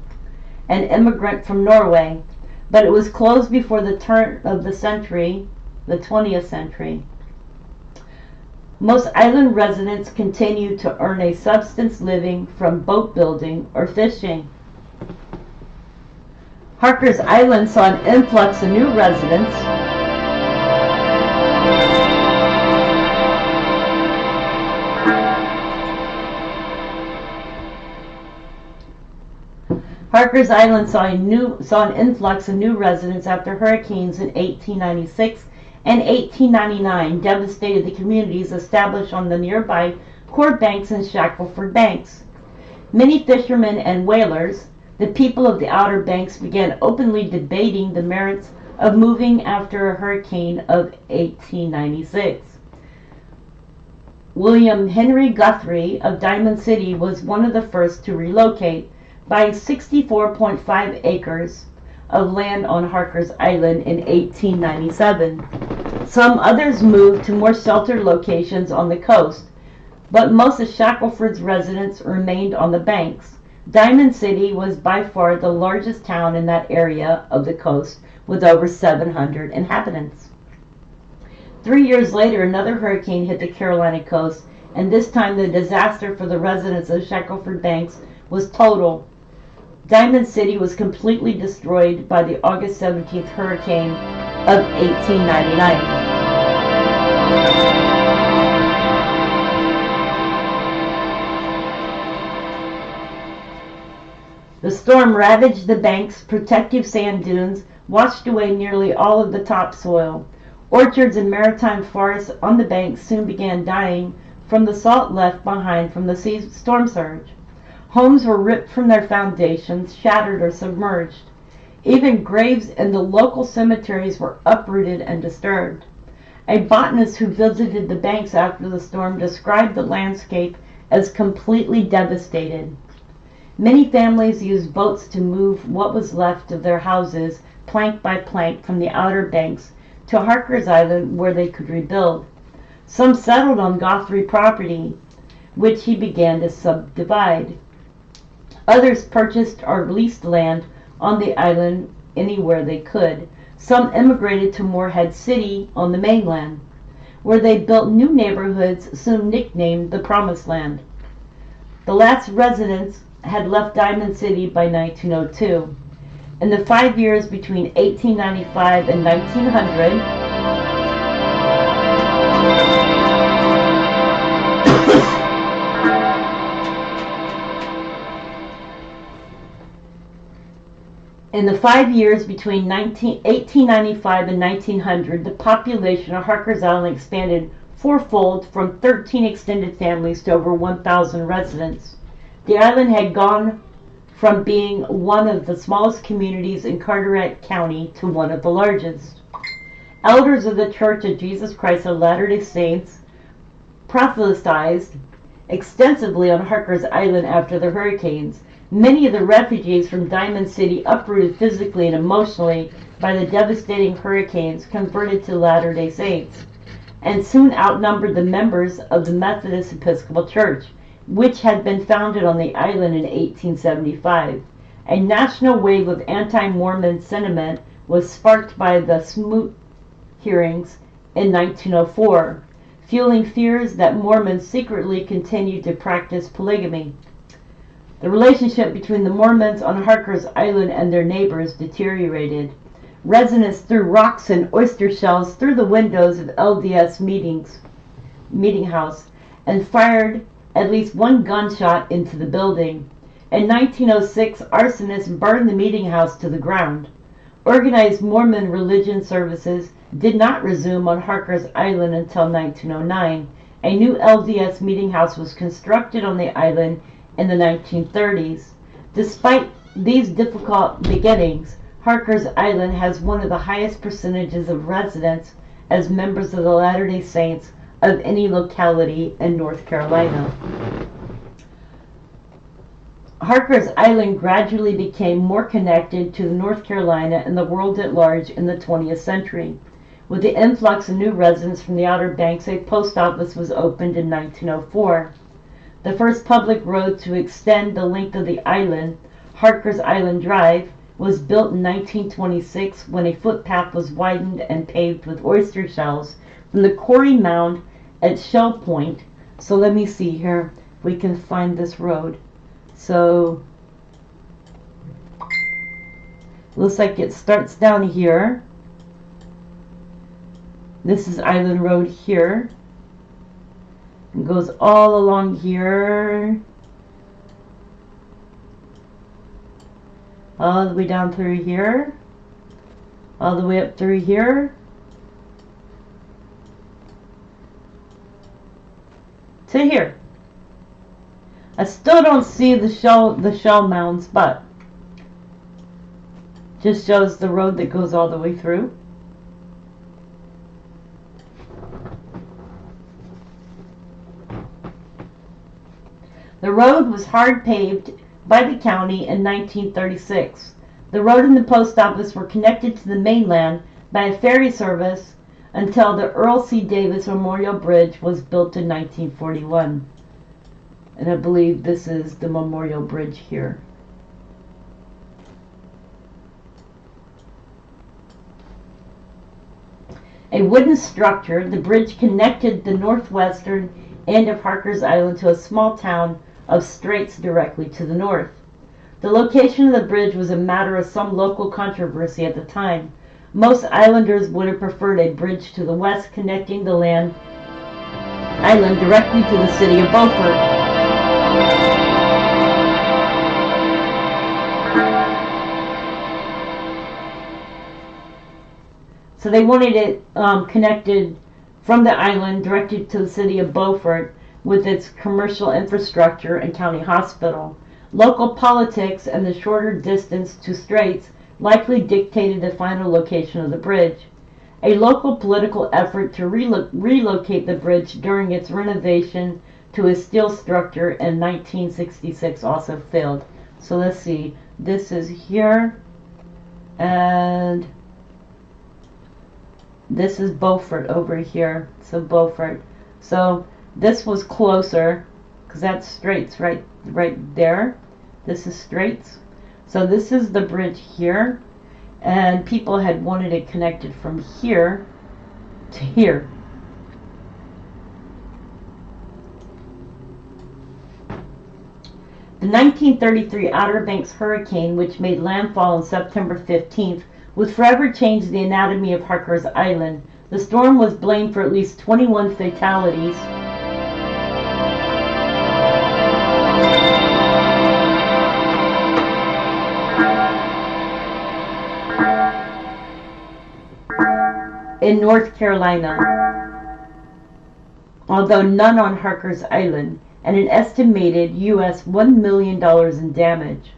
an immigrant from Norway, but it was closed before the turn of the century, the 20th century. Most island residents continue to earn a subsistence living from boat building or fishing. Harker's Island saw an influx of new residents Harker's Island saw an influx of new residents after hurricanes in 1896 and 1899 devastated the communities established on the nearby Core Banks and Shackleford Banks. Many fishermen and whalers, the people of the Outer Banks, began openly debating the merits of moving after a hurricane of 1896. William Henry Guthrie of Diamond City was one of the first to relocate, buying 64.5 acres of land on Harker's Island in 1897. Some others moved to more sheltered locations on the coast, but most of Shackelford's residents remained on the banks. Diamond City was by far the largest town in that area of the coast, with over 700 inhabitants. 3 years later, another hurricane hit the Carolina coast, and this time the disaster for the residents of Shackelford Banks was total. Diamond City was completely destroyed by the August 17th hurricane of 1899. The storm ravaged the banks, protective sand dunes, washed away nearly all of the topsoil. Orchards and maritime forests on the banks soon began dying from the salt left behind from the storm surge. Homes were ripped from their foundations, shattered or submerged. Even graves in the local cemeteries were uprooted and disturbed. A botanist who visited the banks after the storm described the landscape as completely devastated. Many families used boats to move what was left of their houses, plank by plank, from the Outer Banks to Harker's Island, where they could rebuild. Some settled on Guthrie property, which he began to subdivide. Others purchased or leased land on the island anywhere they could. Some immigrated to Morehead City on the mainland, where they built new neighborhoods soon nicknamed the Promised Land. The last residents had left Diamond City by 1902. In the 5 years between 1895 and 1900, between 1895 and 1900, the population of Harker's Island expanded fourfold, from 13 extended families to over 1,000 residents. The island had gone from being one of the smallest communities in Carteret County to one of the largest. Elders of the Church of Jesus Christ of Latter-day Saints prophesied extensively on Harker's Island after the hurricanes. Many of the refugees from Diamond City, uprooted physically and emotionally by the devastating hurricanes, converted to Latter-day Saints, and soon outnumbered the members of the Methodist Episcopal Church, which had been founded on the island in 1875. A national wave of anti-Mormon sentiment was sparked by the Smoot hearings in 1904, fueling fears that Mormons secretly continued to practice polygamy. The relationship between the Mormons on Harker's Island and their neighbors deteriorated. Residents threw rocks and oyster shells through the windows of LDS meeting house and fired at least one gunshot into the building. In 1906, arsonists burned the meeting house to the ground. Organized Mormon religion services did not resume on Harker's Island until 1909. A new LDS meeting house was constructed on the island in the 1930s. Despite these difficult beginnings, Harker's Island has one of the highest percentages of residents as members of the Latter-day Saints of any locality in North Carolina. Harker's Island gradually became more connected to North Carolina and the world at large in the 20th century. With the influx of new residents from the Outer Banks, a post office was opened in 1904. The first public road to extend the length of the island, Harker's Island Drive, was built in 1926, when a footpath was widened and paved with oyster shells from the quarry mound at Shell Point. So let me see here if we can find this road. So looks like it starts down here. This is Island Road here. It goes all along here, all the way down through here, all the way up through here, to here. I still don't see the shell mounds, but just shows the road that goes all the way through. The road was hard paved by the county in 1936. The road and the post office were connected to the mainland by a ferry service until the Earl C. Davis Memorial Bridge was built in 1941. And I believe this is the Memorial Bridge here. A wooden structure, the bridge connected the northwestern end of Harker's Island to a small town of Straits directly to the north. The location of the bridge was a matter of some local controversy at the time. Most islanders would have preferred a bridge to the west connecting the island directly to the city of Beaufort. So they wanted it connected from the island directly to the city of Beaufort with its commercial infrastructure and county hospital. Local politics and the shorter distance to Straits likely dictated the final location of the bridge. A local political effort to relocate the bridge during its renovation to a steel structure in 1966 also failed. So let's see, this is here, and this is Beaufort over here. So Beaufort. So this was closer because that's Straits right there. This is Straits. So this is the bridge here, and people had wanted it connected from here to here. The 1933 Outer Banks hurricane, which made landfall on September 15th, would forever change the anatomy of Harker's Island. The storm was blamed for at least 21 fatalities. In North Carolina, although none on Harker's Island, and an estimated US $1 million in damage.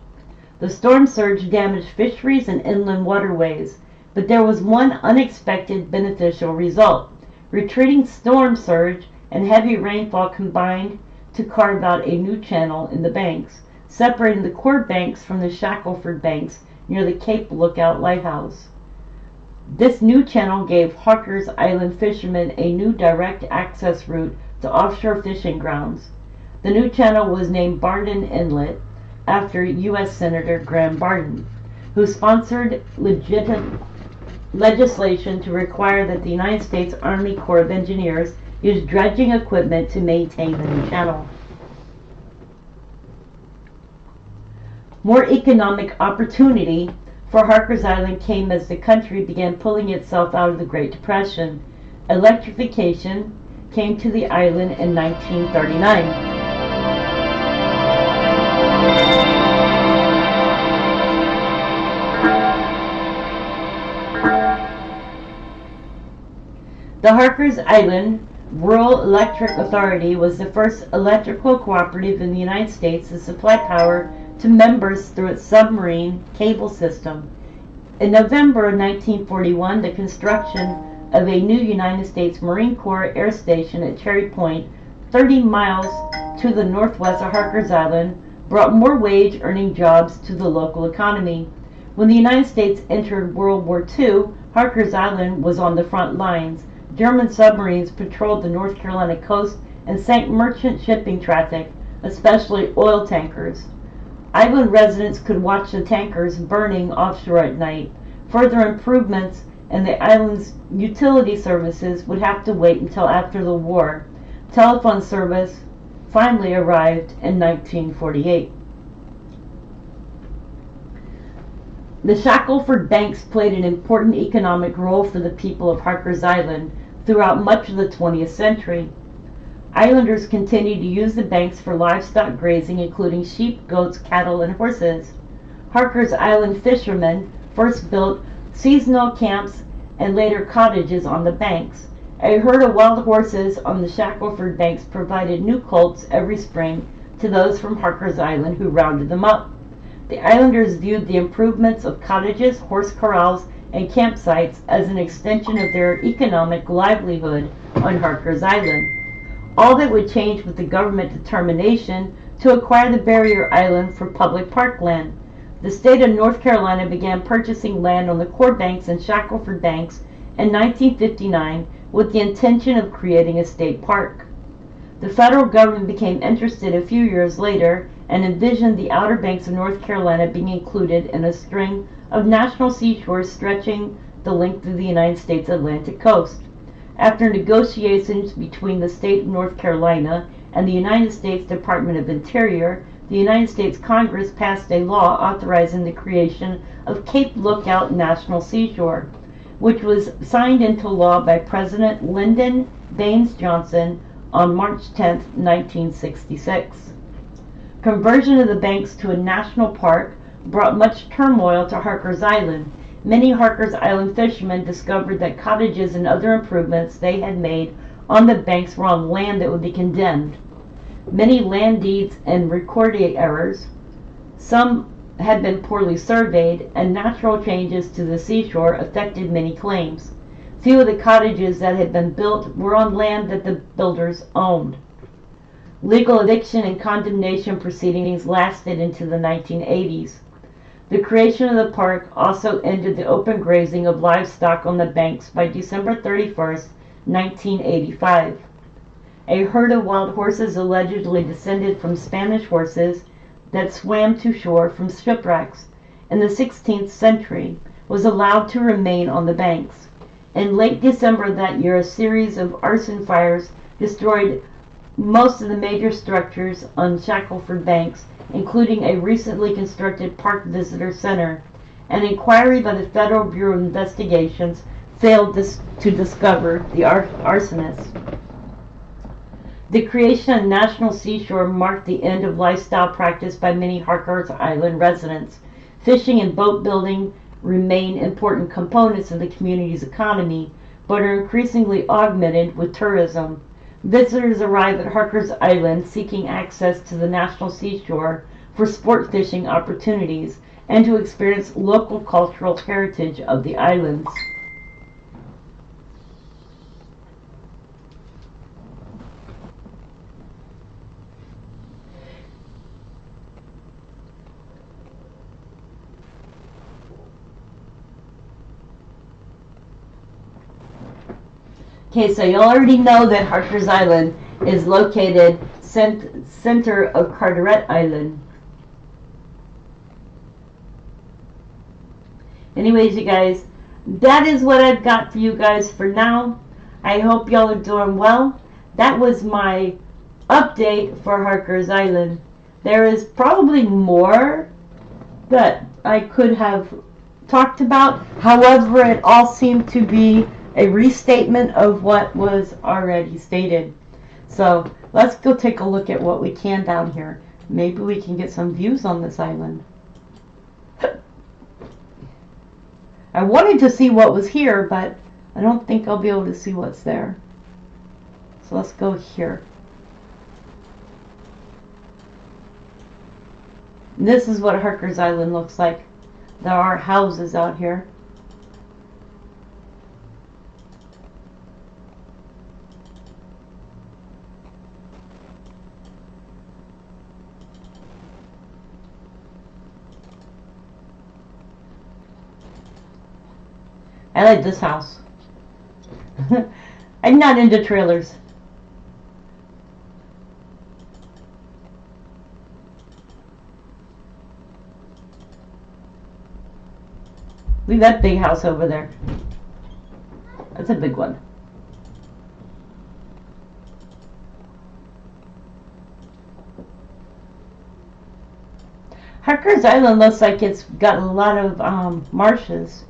The storm surge damaged fisheries and inland waterways, but there was one unexpected beneficial result. Retreating storm surge and heavy rainfall combined to carve out a new channel in the banks, separating the core banks from the Shackelford banks near the Cape Lookout Lighthouse. This new channel gave Harker's Island fishermen a new direct access route to offshore fishing grounds. The new channel was named Barden Inlet, after U.S. Senator Graham Barden, who sponsored legislation to require that the United States Army Corps of Engineers use dredging equipment to maintain the new channel. More economic opportunity for Harker's Island came as the country began pulling itself out of the Great Depression. Electrification came to the island in 1939. The Harker's Island Rural Electric Authority was the first electrical cooperative in the United States to supply power to members through its submarine cable system. In November of 1941, the construction of a new United States Marine Corps air station at Cherry Point, 30 miles to the northwest of Harker's Island, brought more wage-earning jobs to the local economy. When the United States entered World War II, Harker's Island was on the front lines. German submarines patrolled the North Carolina coast and sank merchant shipping traffic, especially oil tankers. Island residents could watch the tankers burning offshore at night. Further improvements in the island's utility services would have to wait until after the war. Telephone service finally arrived in 1948. The Shackelford banks played an important economic role for the people of Harker's Island throughout much of the 20th century. Islanders continued to use the banks for livestock grazing, including sheep, goats, cattle, and horses. Harker's Island fishermen first built seasonal camps and later cottages on the banks. A herd of wild horses on the Shackelford banks provided new colts every spring to those from Harker's Island who rounded them up. The islanders viewed the improvements of cottages, horse corrals, and campsites as an extension of their economic livelihood on Harker's Island. All that would change with the government determination to acquire the barrier island for public parkland. The state of North Carolina began purchasing land on the Core Banks and Shackelford Banks in 1959 with the intention of creating a state park. The federal government became interested a few years later and envisioned the Outer Banks of North Carolina being included in a string of national seashores stretching the length of the United States Atlantic coast. After negotiations between the state of North Carolina and the United States Department of Interior, the United States Congress passed a law authorizing the creation of Cape Lookout National Seashore, which was signed into law by President Lyndon Baines Johnson on March 10, 1966. Conversion of the banks to a national park brought much turmoil to Harker's Island. Many Harker's Island fishermen discovered that cottages and other improvements they had made on the banks were on land that would be condemned. Many land deeds and recording errors, some had been poorly surveyed, and natural changes to the seashore affected many claims. Few of the cottages that had been built were on land that the builders owned. Legal eviction and condemnation proceedings lasted into the 1980s. The creation of the park also ended the open grazing of livestock on the banks by December 31, 1985. A herd of wild horses allegedly descended from Spanish horses that swam to shore from shipwrecks in the 16th century was allowed to remain on the banks. In late December of that year, a series of arson fires destroyed most of the major structures on Shackelford Banks, including a recently constructed park visitor center. An inquiry by the Federal Bureau of Investigations failed to discover the arsonists. The creation of National Seashore marked the end of lifestyle practice by many Harker's Island residents. Fishing and boat building remain important components of the community's economy, but are increasingly augmented with tourism. Visitors arrive at Harker's Island seeking access to the National Seashore for sport fishing opportunities and to experience local cultural heritage of the islands. Okay, so you already know that Harker's Island is located center of Carteret Island. Anyways, you guys, that is what I've got for you guys for now. I hope y'all are doing well. That was my update for Harker's Island. There is probably more that I could have talked about. However, it all seemed to be a restatement of what was already stated. So let's go take a look at what we can down here. Maybe we can get some views on this island. I wanted to see what was here, but I don't think I'll be able to see what's there. So let's go here. This is what Harker's Island looks like. There are houses out here. I like this house. I'm not into trailers. Look at that big house over there. That's a big one. Harker's Island looks like it's got a lot of marshes.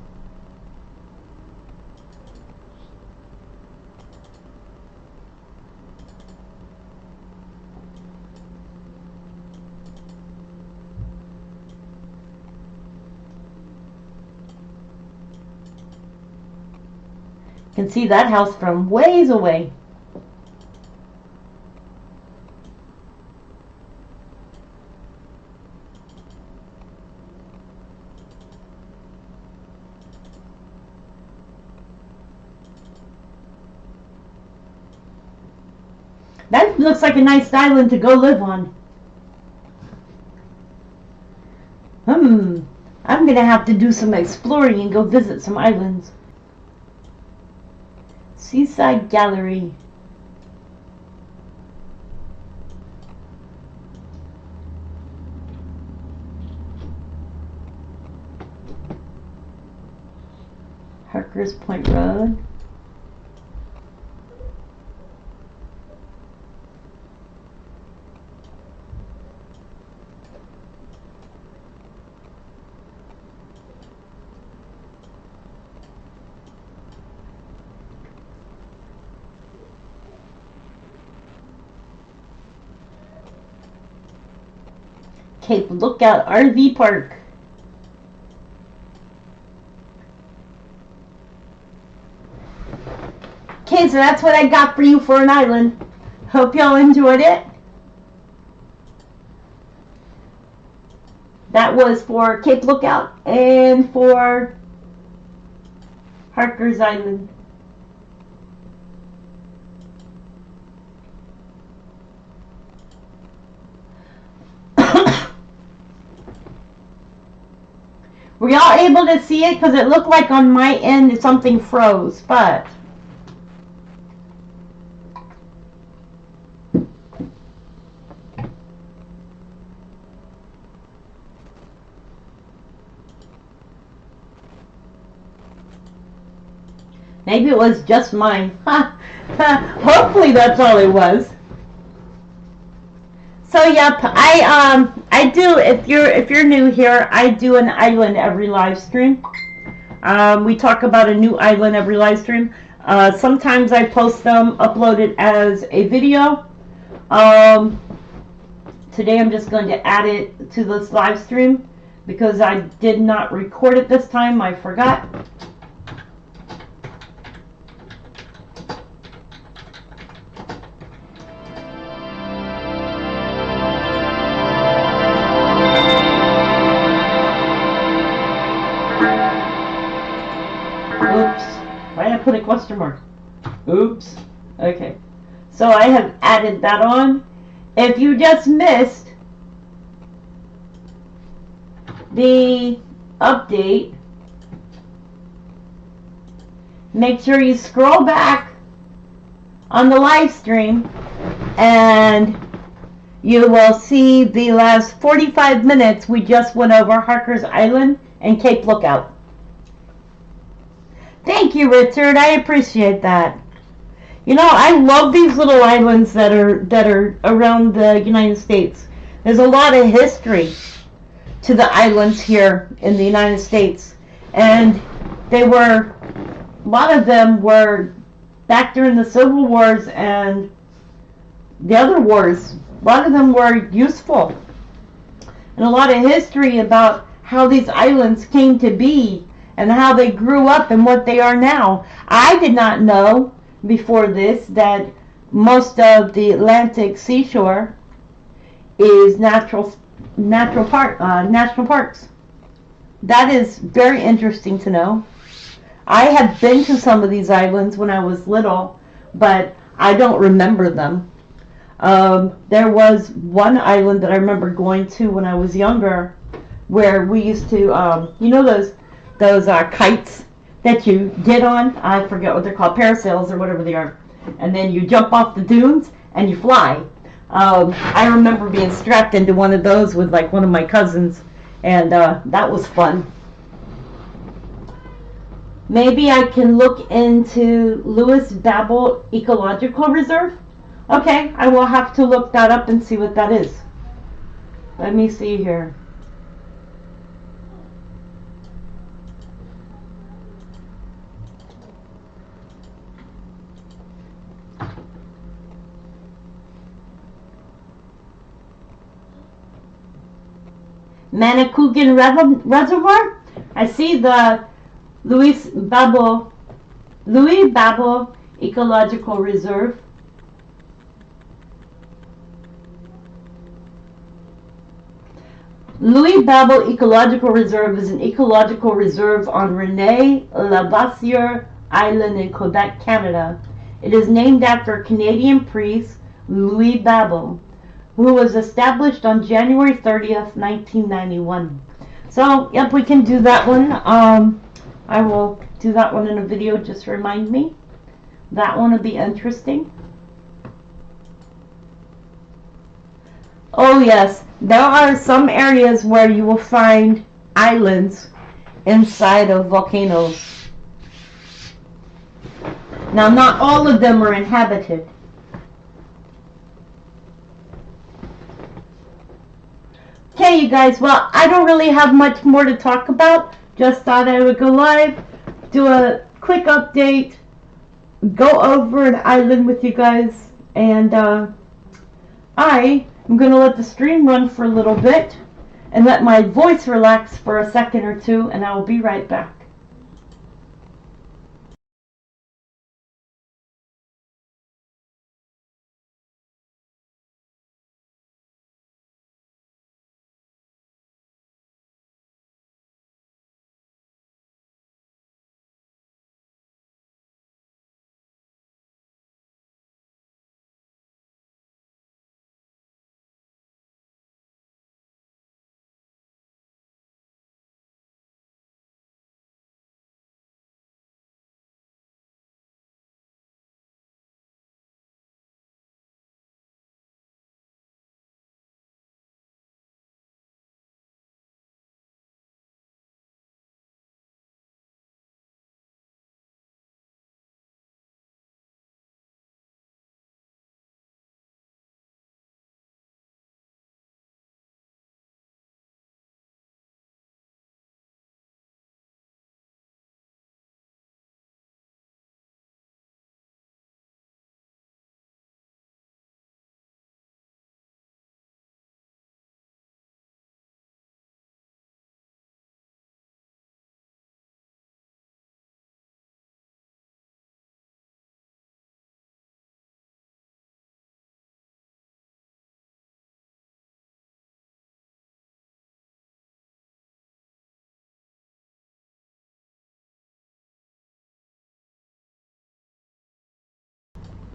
You can see that house from ways away. That looks like a nice island to go live on. I'm gonna have to do some exploring and go visit some islands. Seaside Gallery. Harker's Point Road. Cape Lookout RV Park. Okay, so that's what I got for you for an island. Hope y'all enjoyed it. That was for Cape Lookout and for Harker's Island. Were y'all able to see it? Because it looked like on my end something froze, but maybe it was just mine. Hopefully that's all it was. So yep, I do, if you're new here, I do an island every live stream. We talk about a new island every live stream. Sometimes I post them, upload it as a video. Today I'm just going to add it to this live stream because I did not record it this time. I forgot. Put a question mark. Oops. Okay. So I have added that on. If you just missed the update, make sure you scroll back on the live stream and you will see the last 45 minutes we just went over Harker's Island and Cape Lookout. Thank you, Richard. I appreciate that. You know, I love these little islands that are around the United States. There's a lot of history to the islands here in the United States, and a lot of them were back during the Civil Wars and the other wars. A lot of them were useful, and a lot of history about how these islands came to be and how they grew up and what they are now. I did not know before this that most of the Atlantic seashore is national parks. That is very interesting to know. I have been to some of these islands when I was little, but I don't remember them. There was one island that I remember going to when I was younger where we used to, you know those kites that you get on, I forget what they're called, parasails or whatever they are, and then you jump off the dunes and you fly. I remember being strapped into one of those with like one of my cousins, and that was fun. Maybe I can look into Lewis Babel Ecological Reserve. Okay, I will have to look that up and see what that is. Let me see here. Manicouagan Reservoir. I see the Louis Babel Ecological Reserve. Louis Babel Ecological Reserve is an ecological reserve on Rene Lavassieur Island in Quebec, Canada. It is named after a Canadian priest, Louis Babel, who was established on January 30th, 1991. So, yep, we can do that one. I will do that one in a video, just remind me. That one will be interesting. Oh yes, there are some areas where you will find islands inside of volcanoes. Now, not all of them are inhabited. Okay, you guys, well, I don't really have much more to talk about. Just thought I would go live, do a quick update, go over an island with you guys, and I am going to let the stream run for a little bit and let my voice relax for a second or two, and I will be right back.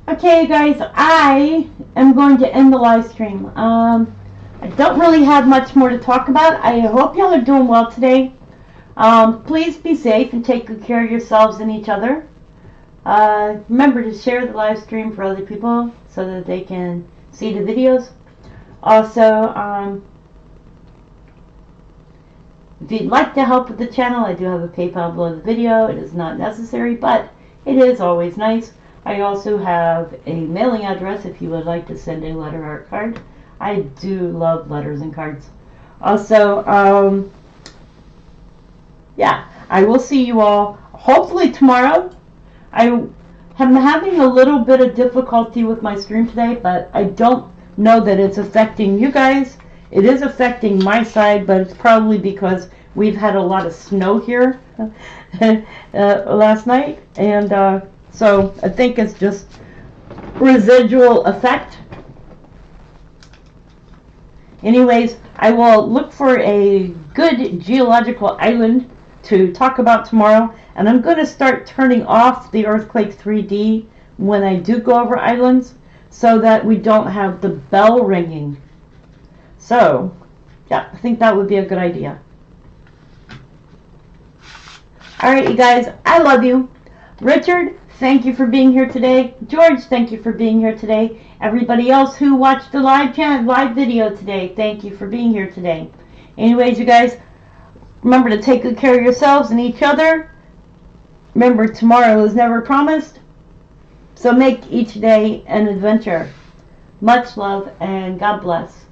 Okay, guys, I am going to end the live stream. I don't really have much more to talk about. I hope y'all are doing well today. Please be safe and take good care of yourselves and each other. Remember to share the live stream for other people so that they can see the videos. Also, if you'd like to help with the channel, I do have a PayPal below the video. It is not necessary, but it is always nice. I also have a mailing address if you would like to send a letter or card. I do love letters and cards. Also, yeah, I will see you all hopefully tomorrow. I am having a little bit of difficulty with my stream today, but I don't know that it's affecting you guys. It is affecting my side, but it's probably because we've had a lot of snow here last night, and so I think it's just residual effect. Anyways, I will look for a good geological island to talk about tomorrow, and I'm going to start turning off the Earthquake 3D when I do go over islands so that we don't have the bell ringing. So, yeah, I think that would be a good idea. Alright, you guys, I love you. Richard, thank you for being here today. George, thank you for being here today. Everybody else who watched the live video today, thank you for being here today. Anyways, you guys, remember to take good care of yourselves and each other. Remember, tomorrow is never promised. So make each day an adventure. Much love and God bless.